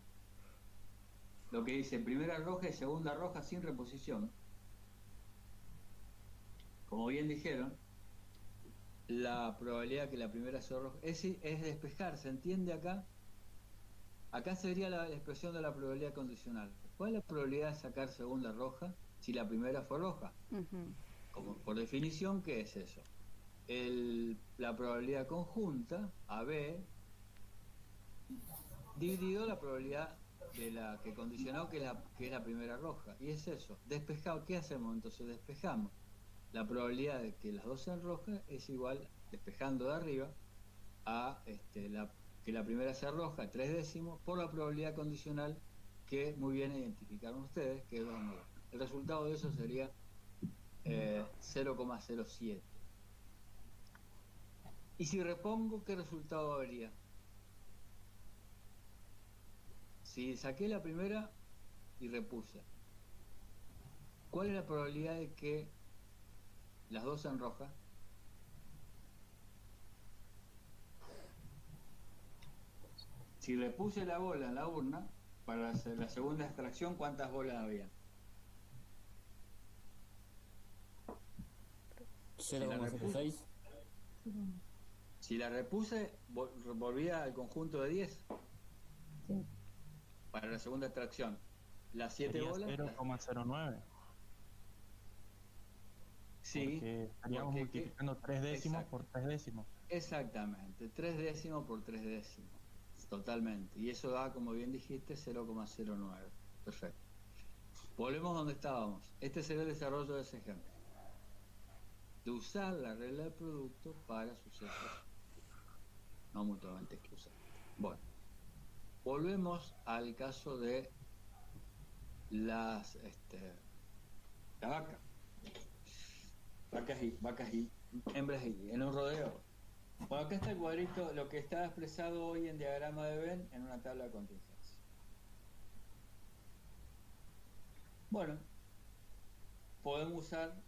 Lo que dice primera roja y segunda roja sin reposición. Como bien dijeron, la probabilidad que la primera sea roja es despejar, ¿se entiende acá? Acá sería la expresión de la probabilidad condicional. ¿Cuál es la probabilidad de sacar segunda roja si la primera fue roja. Ujú. Como por definición, ¿qué es eso? La probabilidad conjunta, AB, dividido la probabilidad de la que condicionó, que es la primera roja. Y es eso. Despejado, ¿qué hacemos? Entonces despejamos. La probabilidad de que las dos sean rojas es igual, despejando de arriba, a que la primera sea roja, 3 décimos, por la probabilidad condicional que muy bien identificaron ustedes, que es 2,9. El resultado de eso sería 0,07. Y si repongo, ¿qué resultado habría? Si saqué la primera y repuse, ¿cuál es la probabilidad de que las dos sean rojas? Si repuse la bola en la urna, para hacer la segunda extracción, ¿cuántas bolas había? Si la repuse, 0,06. si la repuse, volvía al conjunto de 10 Sí. para la segunda extracción. Las 7 Sería bolas. 0,09. Sí, Porque estaríamos porque multiplicando 3 décimos exacto. por 3 décimos. Exactamente, 3 décimos por 3 décimos. Totalmente. Y eso da, como bien dijiste, 0,09. Perfecto. Volvemos donde estábamos. Este será el desarrollo de ese ejemplo. De usar la regla del producto para sucesos no mutuamente exclusivos. Bueno, volvemos al caso de la vaca. Vacas y hembras y en un rodeo. Bueno, acá está el cuadrito, lo que está expresado hoy en diagrama de Venn en una tabla de contingencia. Bueno, podemos usar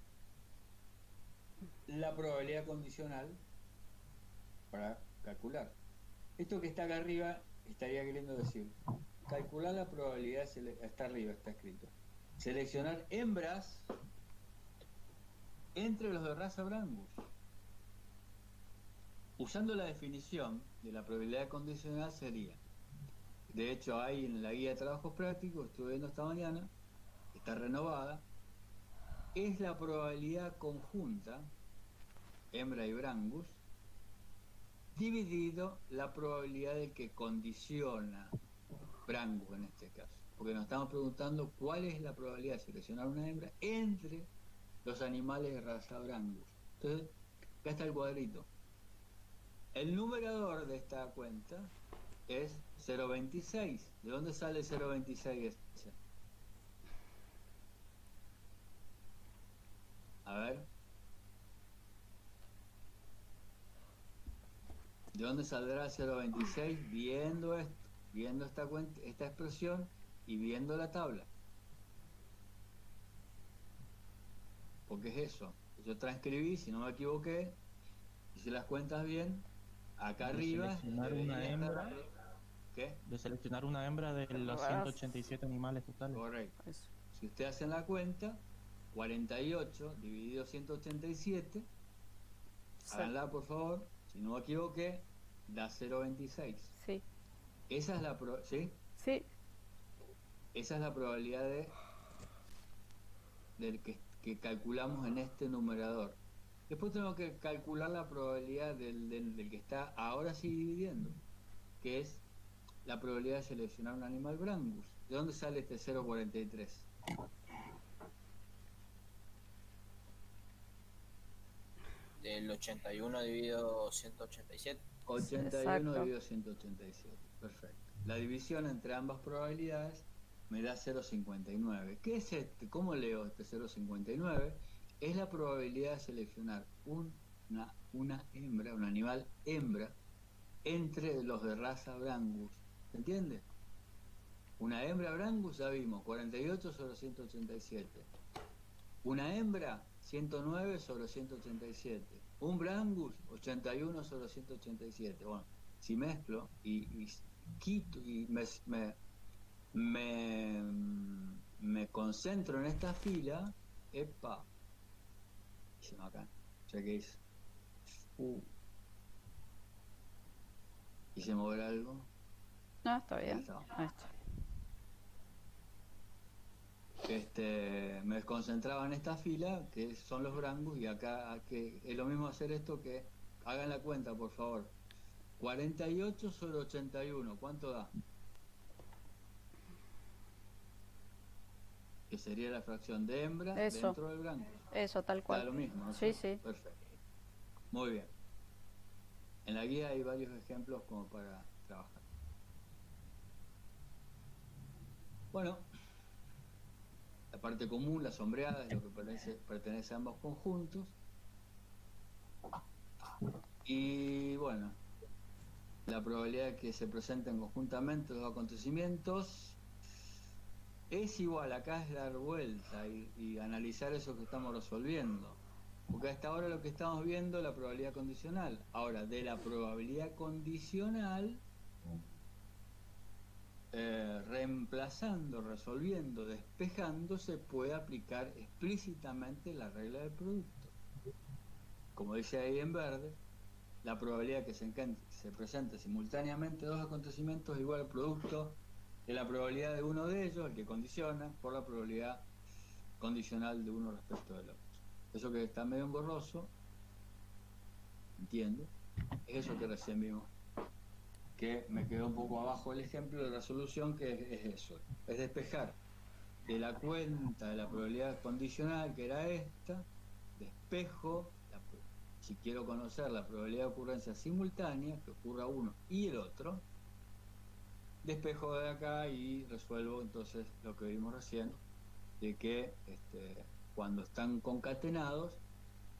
la probabilidad condicional para calcular. Esto que está acá arriba estaría queriendo decir, calcular la probabilidad, está arriba, está escrito. Seleccionar hembras entre los de raza Brangus. Usando la definición de la probabilidad condicional sería, de hecho hay en la guía de trabajos prácticos, estuve viendo esta mañana, está renovada, es la probabilidad conjunta, hembra y Brangus, dividido la probabilidad de que condiciona Brangus en este caso. Porque nos estamos preguntando cuál es la probabilidad de seleccionar una hembra entre los animales de raza Brangus. Entonces, acá está el cuadrito. El numerador de esta cuenta es 0,26. ¿De dónde sale 0,26 ese? A ver. ¿De dónde saldrá 0,26? Viendo esto, viendo esta cuenta, esta expresión y viendo la tabla. Porque es eso. Yo transcribí, si no me equivoqué, hice las cuentas bien. Acá De arriba seleccionar debería una estar hembra. ¿Qué? De seleccionar una hembra de los 187 animales totales. Correcto. Eso. Si usted hace la cuenta, 48 dividido 187, háganla por favor, si no me equivoqué, da 0,26. Sí, Esa es la ¿sí? sí, Esa es la probabilidad del que calculamos en este numerador. Después tenemos que calcular la probabilidad del que está ahora sí dividiendo, que es la probabilidad de seleccionar un animal Brangus. ¿De dónde sale este 0,43? Del 81 dividido 187. 81 Exacto. dividido 187. Perfecto. La división entre ambas probabilidades me da 0,59. ¿Qué es este? ¿Cómo leo este 0,59? Es la probabilidad de seleccionar una hembra, un animal hembra, entre los de raza Brangus. ¿Se entiende? Una hembra Brangus ya vimos, 48 sobre 187. Una hembra, 109 sobre 187. Un Brangus, 81 sobre 187. Bueno, si mezclo y quito y me concentro en esta fila, epa, hicimos acá, ya que hice. Quise mover algo. no, está bien. Ahí está. Ahí está. me desconcentraba en esta fila, que son los Brangus, y acá que es lo mismo hacer esto que hagan la cuenta, por favor. 48 sobre 81, ¿cuánto da? Que sería la fracción de hembra Eso. dentro del Brangus. Eso, tal Da cual. lo mismo, ¿no? Sí, sí. Perfecto. Muy bien. En la guía hay varios ejemplos como para trabajar. Bueno, la parte común, la sombreada, es lo que pertenece a ambos conjuntos. Y bueno, la probabilidad de que se presenten conjuntamente los acontecimientos es igual. Acá es dar vuelta y analizar eso que estamos resolviendo. Porque hasta ahora lo que estamos viendo es la probabilidad condicional. Ahora, de la probabilidad condicional, reemplazando, resolviendo, despejando, se puede aplicar explícitamente la regla del producto. Como dice ahí en verde, la probabilidad que se presente simultáneamente dos acontecimientos es igual al producto de la probabilidad de uno de ellos, el que condiciona, por la probabilidad condicional de uno respecto del otro. Eso que está medio borroso, entiendo, es eso que recién vimos, que me quedó un poco abajo el ejemplo de resolución, que es eso, es despejar de la cuenta de la probabilidad condicional, que era esta, despejo, si quiero conocer la probabilidad de ocurrencia simultánea, que ocurra uno y el otro, despejo de acá y resuelvo entonces lo que vimos recién, de que cuando están concatenados,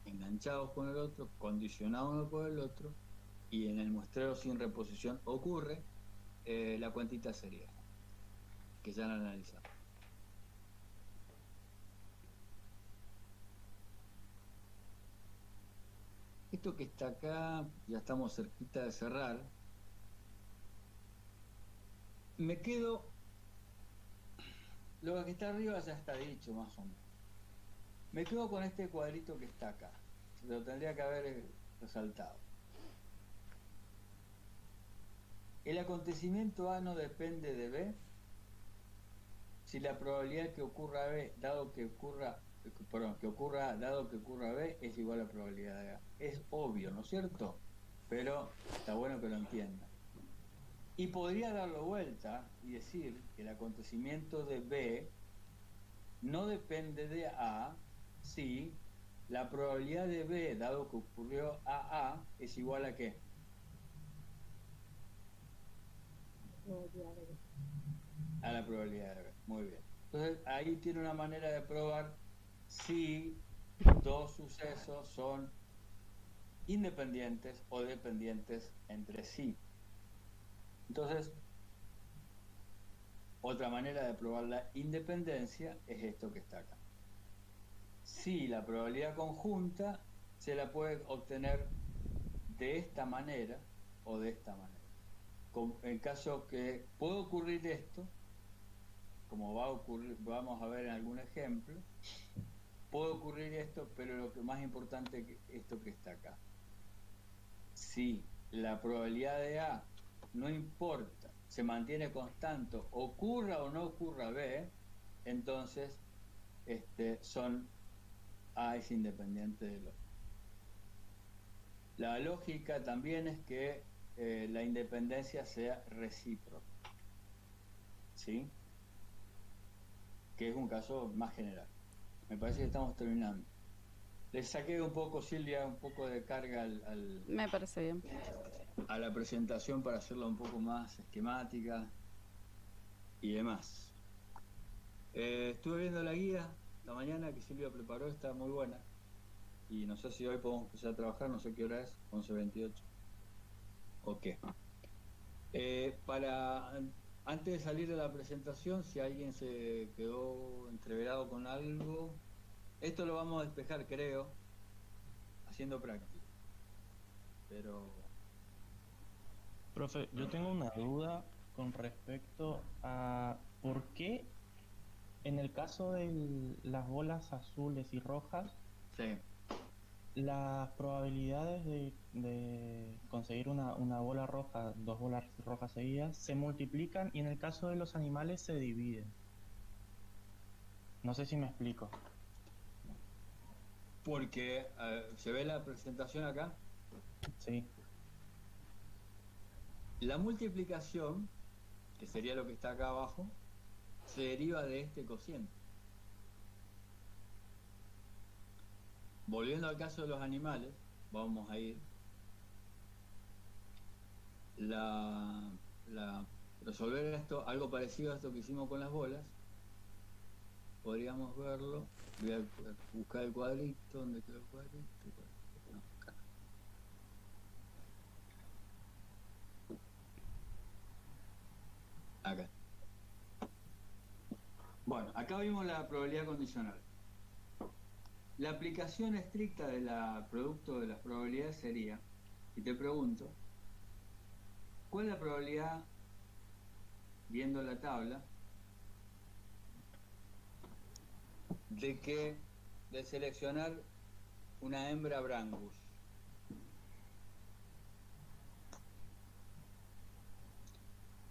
enganchados con el otro, condicionados uno por el otro, y en el muestreo sin reposición ocurre, la cuentita sería esta, que ya la analizamos. Esto que está acá, ya estamos cerquita de cerrar. Me quedo, lo que está arriba ya está dicho más o menos. Me quedo con este cuadrito que está acá. Lo tendría que haber resaltado. El acontecimiento A no depende de B si la probabilidad que ocurra B, dado que ocurra B, es igual a la probabilidad de A. Es obvio, ¿no es cierto? Pero está bueno que lo entiendan. Y podría darlo vuelta y decir que el acontecimiento de B no depende de A si la probabilidad de B, dado que ocurrió A, es igual a ¿qué? A la probabilidad de B. Muy bien. Entonces ahí tiene una manera de probar si dos sucesos son independientes o dependientes entre sí. Entonces, otra manera de probar la independencia es esto que está acá. Si la probabilidad conjunta se la puede obtener de esta manera o de esta manera. En caso que pueda ocurrir esto, como va a ocurrir, vamos a ver en algún ejemplo, puede ocurrir esto, pero lo que más importante es esto que está acá. Si la probabilidad de A no importa, se mantiene constante, ocurra o no ocurra B, entonces A es independiente del otro. La lógica también es que la independencia sea recíproca, ¿sí? Que es un caso más general. Me parece que estamos terminando. Le saqué un poco, Silvia, un poco de carga Me parece bien. a la presentación para hacerla un poco más esquemática y demás. Estuve viendo la guía esta mañana que Silvia preparó, está muy buena. Y no sé si hoy podemos empezar a trabajar, no sé qué hora es, 11:28. ¿O qué? Antes de salir de la presentación, si alguien se quedó entreverado con algo, esto lo vamos a despejar, creo, haciendo práctica. Pero... Profe, yo tengo una duda con respecto a por qué en el caso de las bolas azules y rojas, sí. las probabilidades de conseguir una bola roja, dos bolas rojas seguidas, se multiplican y en el caso de los animales se dividen. No sé si me explico. Porque se ve la presentación acá. Sí, La multiplicación, que sería lo que está acá abajo, se deriva de este cociente. Volviendo al caso de los animales, vamos a ir. Resolver esto, algo parecido a esto que hicimos con las bolas, podríamos verlo. Voy a buscar el cuadrito. ¿Dónde quedó el cuadrito? No, acá. Acá. Bueno, acá vimos la probabilidad condicional. La aplicación estricta de la producto de las probabilidades sería, y te pregunto, ¿cuál es la probabilidad, viendo la tabla, de seleccionar una hembra Brangus?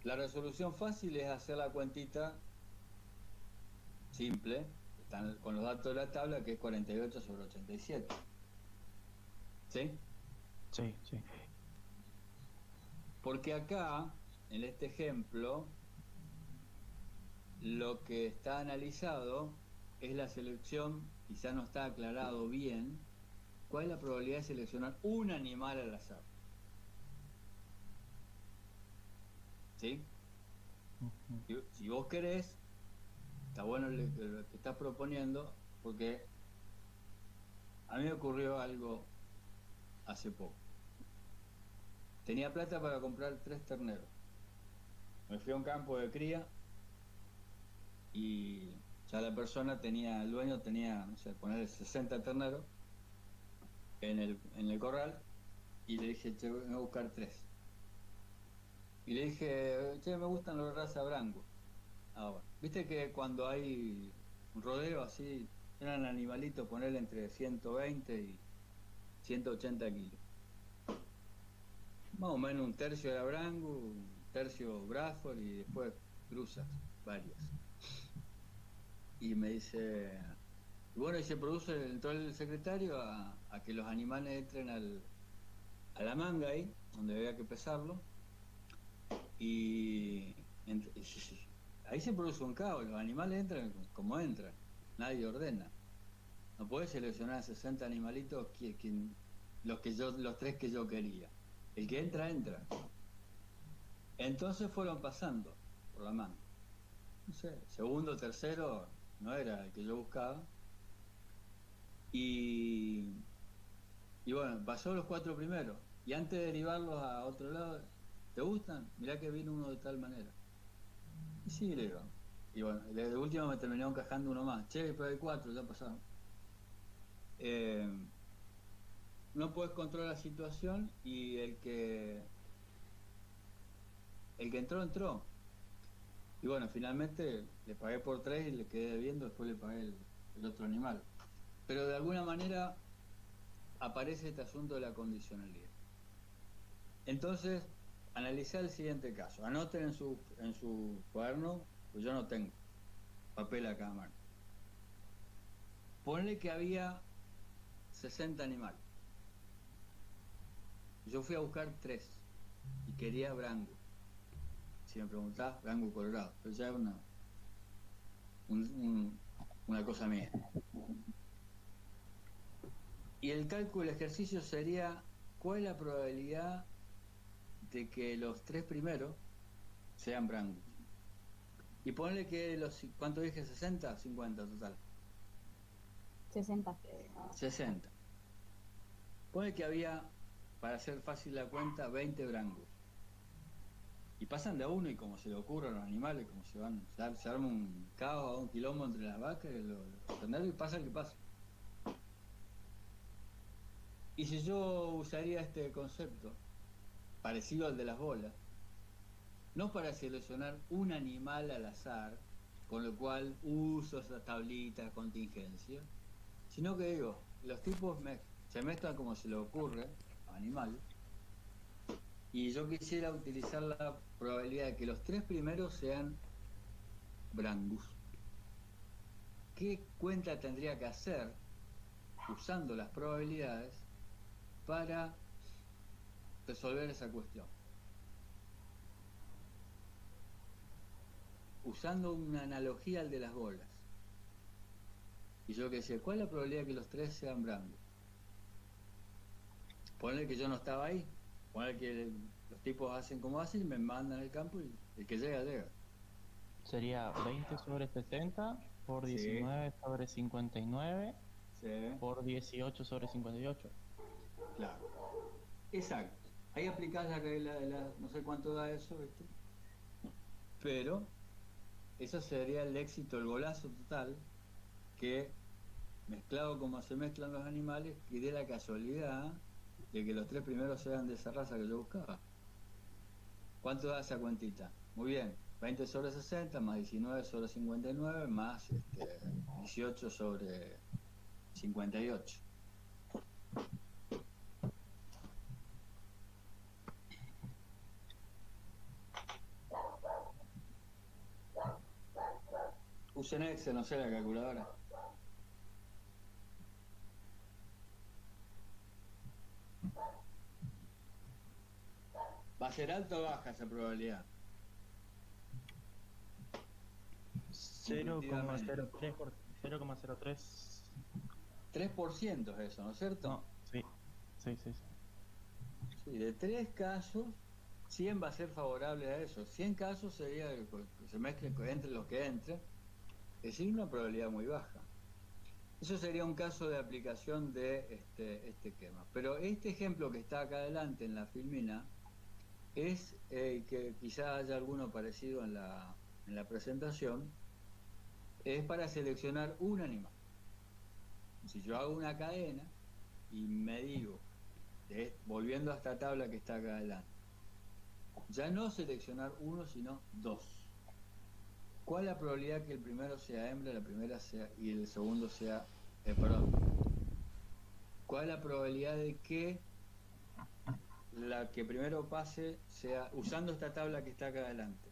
La resolución fácil es hacer la cuentita simple, están con los datos de la tabla, que es 48 sobre 87. ¿Sí? sí, sí. Porque acá, en este ejemplo, lo que está analizado es la selección, quizá no está aclarado bien, cuál es la probabilidad de seleccionar un animal al azar. ¿Sí? Si vos querés, está bueno lo que estás proponiendo, porque a mí me ocurrió algo hace poco. Tenía plata para comprar 3 terneros. Me fui a un campo de cría y ya la persona tenía, el dueño tenía, no sé, poner 60 terneros en el corral, y le dije, che, voy a buscar 3. Y le dije, che, me gustan los raza Branco. Ahora, viste que cuando hay un rodeo así, eran animalitos, ponerle entre 120 y 180 kilos. Más o menos un tercio era Branco, un tercio Bradford y después cruzas, varias. Y me dice, bueno, y se produce, entró el secretario a que los animales entren a la manga ahí, donde había que pesarlo, y ahí se produce un caos, los animales entran como entran, nadie ordena. No podés seleccionar 60 animalitos los 3 que yo quería. El que entra, entra. Entonces fueron pasando por la manga. No sé, segundo, tercero, no era el que yo buscaba. Y bueno, pasó los 4 primeros. Y antes de derivarlos a otro lado, ¿te gustan? Mirá que vino uno de tal manera. Y sí, le digo. Y bueno, de último me terminó encajando uno más. Che, pero hay 4, ya pasaron. No puedes controlar la situación y el que entró. Y bueno, finalmente le pagué por 3 y le quedé debiendo, después le pagué el otro animal. Pero de alguna manera aparece este asunto de la condicionalidad. Entonces, analicé el siguiente caso. Anoten en su cuaderno, pues yo no tengo papel acá a mano. Ponle que había 60 animales. Yo fui a buscar 3 y quería Branco. Si me preguntás, Branco colorado. Pero ya es una cosa mía. Y el cálculo, el ejercicio sería, ¿cuál es la probabilidad de que los 3 primeros sean Brangus? Y ponle que ¿cuánto dije? ¿60? 50 total. 60. 60. Ponle que había, para hacer fácil la cuenta, 20 Brangus. Y pasan de a uno, y como se le ocurre a los animales, como se arma un caos, un quilombo entre las vacas y los terneros, y pasa el que pasa. Y si yo usaría este concepto, parecido al de las bolas, no para seleccionar un animal al azar, con lo cual uso esa tablita de contingencia, sino que digo, los tipos se mezclan como se les ocurre, animal, y yo quisiera utilizar la probabilidad de que los 3 primeros sean Brangus. ¿qué cuenta tendría que hacer usando las probabilidades para resolver esa cuestión? Usando una analogía al de las bolas. Y yo que decía, ¿cuál es la probabilidad de que los tres sean blancos? Ponle que yo no estaba ahí, ponle que los tipos hacen como hacen y me mandan al campo y el que llega, llega. Sería 20 sobre 60 por Sí. 19 sobre 59 Sí, por 18 sobre 58. claro. Exacto. Ahí aplicás la regla de la, no sé cuánto da eso, ¿viste? Pero eso sería el éxito, el golazo total, que mezclado como se mezclan los animales, y de la casualidad de que los tres primeros sean de esa raza que yo buscaba. ¿Cuánto da esa cuentita? Muy bien, 20 sobre 60 más 19 sobre 59 más 18 sobre 58. Usen Excel, no sé la calculadora. ¿Va a ser alta o baja esa probabilidad? 0,03 por 0,03. 3% es eso, ¿no es cierto? No, sí. Sí. Sí, de 3 casos, 100 va a ser favorable a eso. 100 casos sería que se mezclen entre los que entre, es decir, una probabilidad muy baja. Eso sería un caso de aplicación de este esquema. Pero este ejemplo que está acá adelante en la filmina es que quizá haya alguno parecido en la presentación, es para seleccionar un animal. Si yo hago una cadena y me digo, volviendo a esta tabla que está acá adelante, ya no seleccionar uno, sino dos. ¿Cuál es la probabilidad que el primero sea hembra, la primera sea y el segundo sea, perdón? ¿Cuál es la probabilidad de que la que primero pase sea, usando esta tabla que está acá adelante,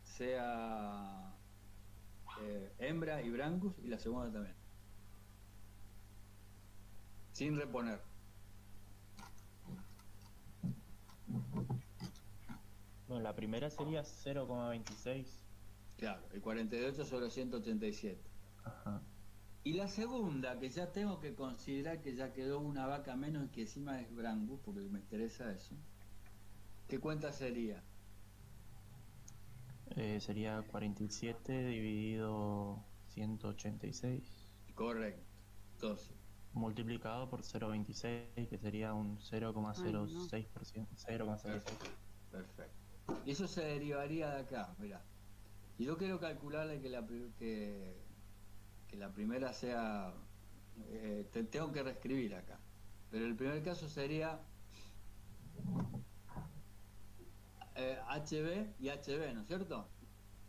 sea hembra y brangus y la segunda también? Sin reponer. Bueno, la primera sería 0,26. Claro, el 48 sobre 187. Ajá. Y la segunda, que ya tengo que considerar que ya quedó una vaca menos y que encima es brangus, porque me interesa eso. ¿Qué cuenta sería? Sería 47 dividido 186 Correcto. Entonces, multiplicado por 0,26, que sería un 0,06%. 0,06. perfecto. Y eso se derivaría de acá, mirá. Y yo quiero calcularle que la primera sea... tengo que reescribir acá. Pero el primer caso sería HB y HB, ¿no es cierto?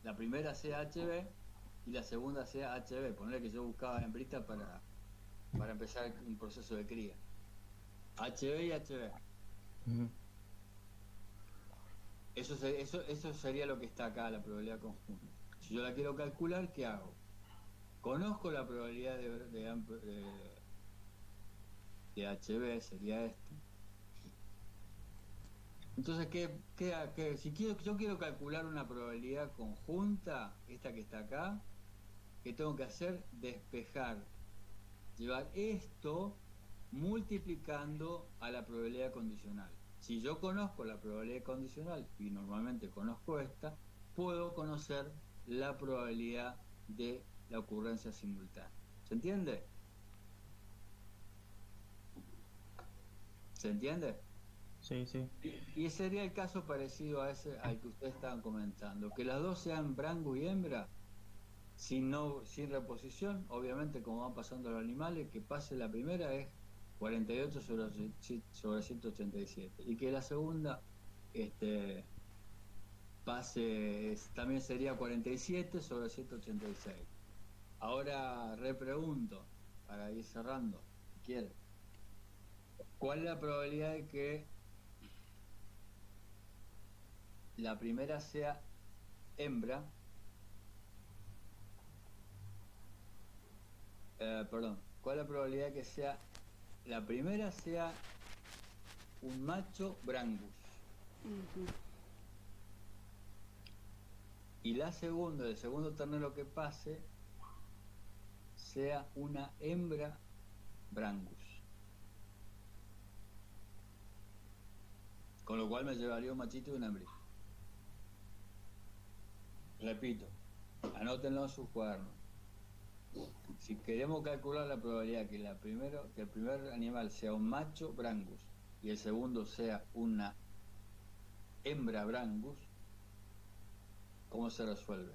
La primera sea HB y la segunda sea HB. Ponerle que yo buscaba hembrita para empezar un proceso de cría. HB y HB. Ujú. Eso sería lo que está acá, la probabilidad conjunta. Si yo la quiero calcular, ¿qué hago? Conozco la probabilidad de HB, sería esto. Entonces, si yo quiero calcular una probabilidad conjunta, esta que está acá, ¿qué tengo que hacer? Despejar. Llevar esto multiplicando a la probabilidad condicional. Si yo conozco la probabilidad condicional, y normalmente conozco esta, puedo conocer la probabilidad de la ocurrencia simultánea. ¿Se entiende? ¿Se entiende? Sí. Y sería el caso parecido a ese al que ustedes estaban comentando, que las dos sean branco y hembra, sin reposición, obviamente como van pasando los animales, que pase la primera es 48 sobre 187 y que la segunda pase también sería 47 sobre 186. Ahora repregunto, para ir cerrando, si quieren, ¿cuál es la probabilidad de que la primera sea hembra perdón, ¿cuál es la probabilidad que sea, la primera sea un macho brangus Ujú. y la segunda, el segundo ternero que pase, sea una hembra brangus? Con lo cual me llevaría un machito y una hembrita. Repito, anótenlo en sus cuadernos. Si queremos calcular la probabilidad que el primer animal sea un macho brangus y el segundo sea una hembra brangus, ¿cómo se resuelve?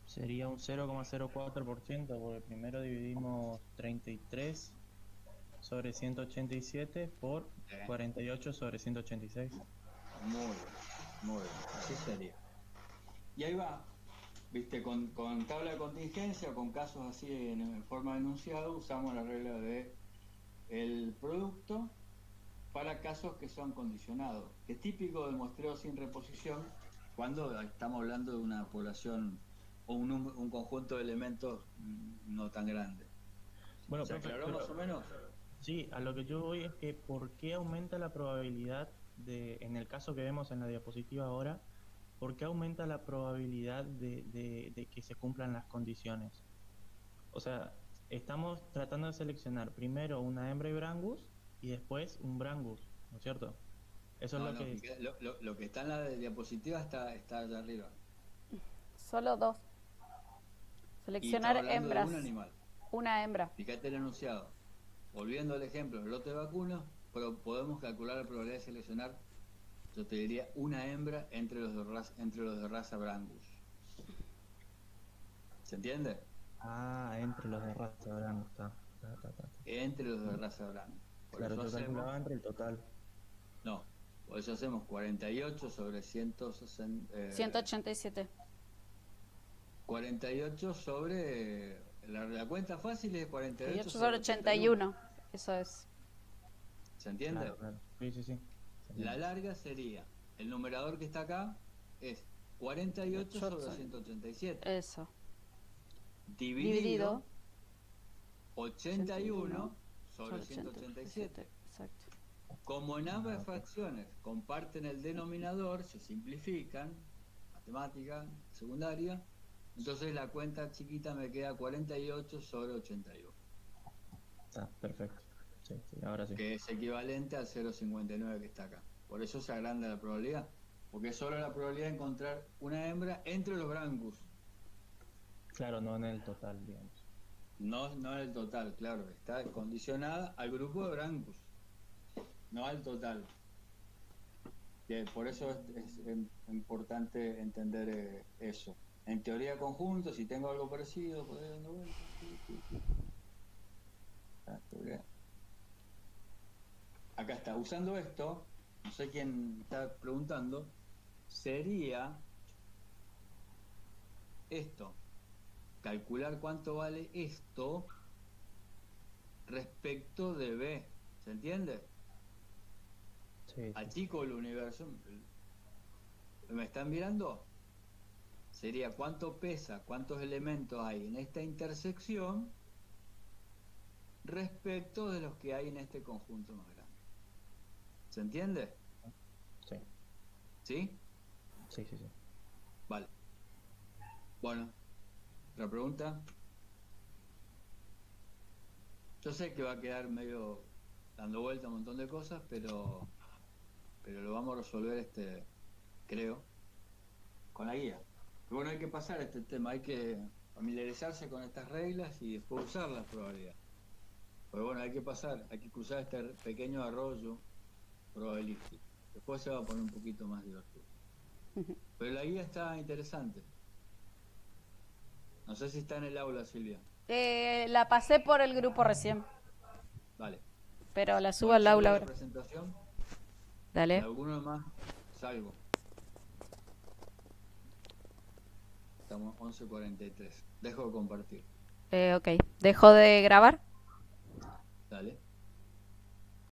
Sería un 0,04%, porque primero dividimos 33 sobre 187 por 48 sobre 186. Muy bien, muy bien, así sería. Y ahí va, viste, con tabla de contingencia, con casos así en forma de enunciado, usamos la regla de el producto para casos que son condicionados, que es típico del muestreo sin reposición cuando estamos hablando de una población o un conjunto de elementos no tan grande. Bueno, ¿Se profe, aclaró más o menos? sí, a lo que yo voy es que ¿por qué aumenta la probabilidad de, en el caso que vemos en la diapositiva ahora, por qué aumenta la probabilidad de que se cumplan las condiciones? O sea, estamos tratando de seleccionar primero una hembra y brangus y después un brangus, ¿no es cierto? Eso No, es lo no, que... lo que está en la diapositiva está allá arriba. Solo dos. Y estaba Seleccionar hablando de hembras. un animal. Una hembra. Fíjate el enunciado. Volviendo al ejemplo del lote de vacunos, pero podemos calcular la probabilidad de seleccionar, yo te diría, una hembra entre los de raza brangus. ¿Se entiende? Ah, entre los de raza brangus, está. Entre los de raza brangus. Por Claro, eso yo hacemos, calculaba entre el total. no, por eso hacemos 48 sobre 160, 187. 48 sobre, la cuenta fácil es 48 48 sobre 81. Eso es. ¿Se entiende? Claro. Sí. Se La entiende. larga sería, el numerador que está acá es 48 sobre 187. Eso. Dividido 81 sobre 187. Exacto. Como en ambas fracciones comparten el denominador, se simplifican, matemática secundaria, entonces la cuenta chiquita me queda 48 sobre 81, Está perfecto. Sí, ahora sí. que es equivalente al 0,59 que está acá. Por eso se agranda la probabilidad, porque es solo la probabilidad de encontrar una hembra entre los brangus. Claro, no en el total, digamos. No en el total, claro, está condicionada al grupo de brangus, no al total. Bien, por eso es importante entender eso. En teoría de conjunto, si tengo algo parecido, podés dar vuelta. Acá está, usando esto, no sé quién está preguntando, sería esto. Calcular cuánto vale esto respecto de B. ¿Se entiende? Sí. Achico el universo. ¿Me están mirando? Sería cuánto pesa, cuántos elementos hay en esta intersección respecto de los que hay en este conjunto más grande. ¿Se entiende? Sí. ¿Sí? Sí. Vale. Bueno. ¿Otra pregunta? Yo sé que va a quedar medio dando vuelta un montón de cosas, pero lo vamos a resolver, creo, con la guía. Pero bueno, hay que pasar este tema, hay que familiarizarse con estas reglas y después usar las probabilidades. Pero bueno, hay que cruzar este pequeño arroyo probabilístico. Después se va a poner un poquito más divertido. Pero la guía está interesante. No sé si está en el aula, Silvia. La pasé por el grupo recién, Vale. pero la subo Bueno, al aula la ahora. presentación. Dale. ¿Alguno más? Salgo. Estamos 11:43. Dejo de compartir. Ok. ¿Dejo de grabar?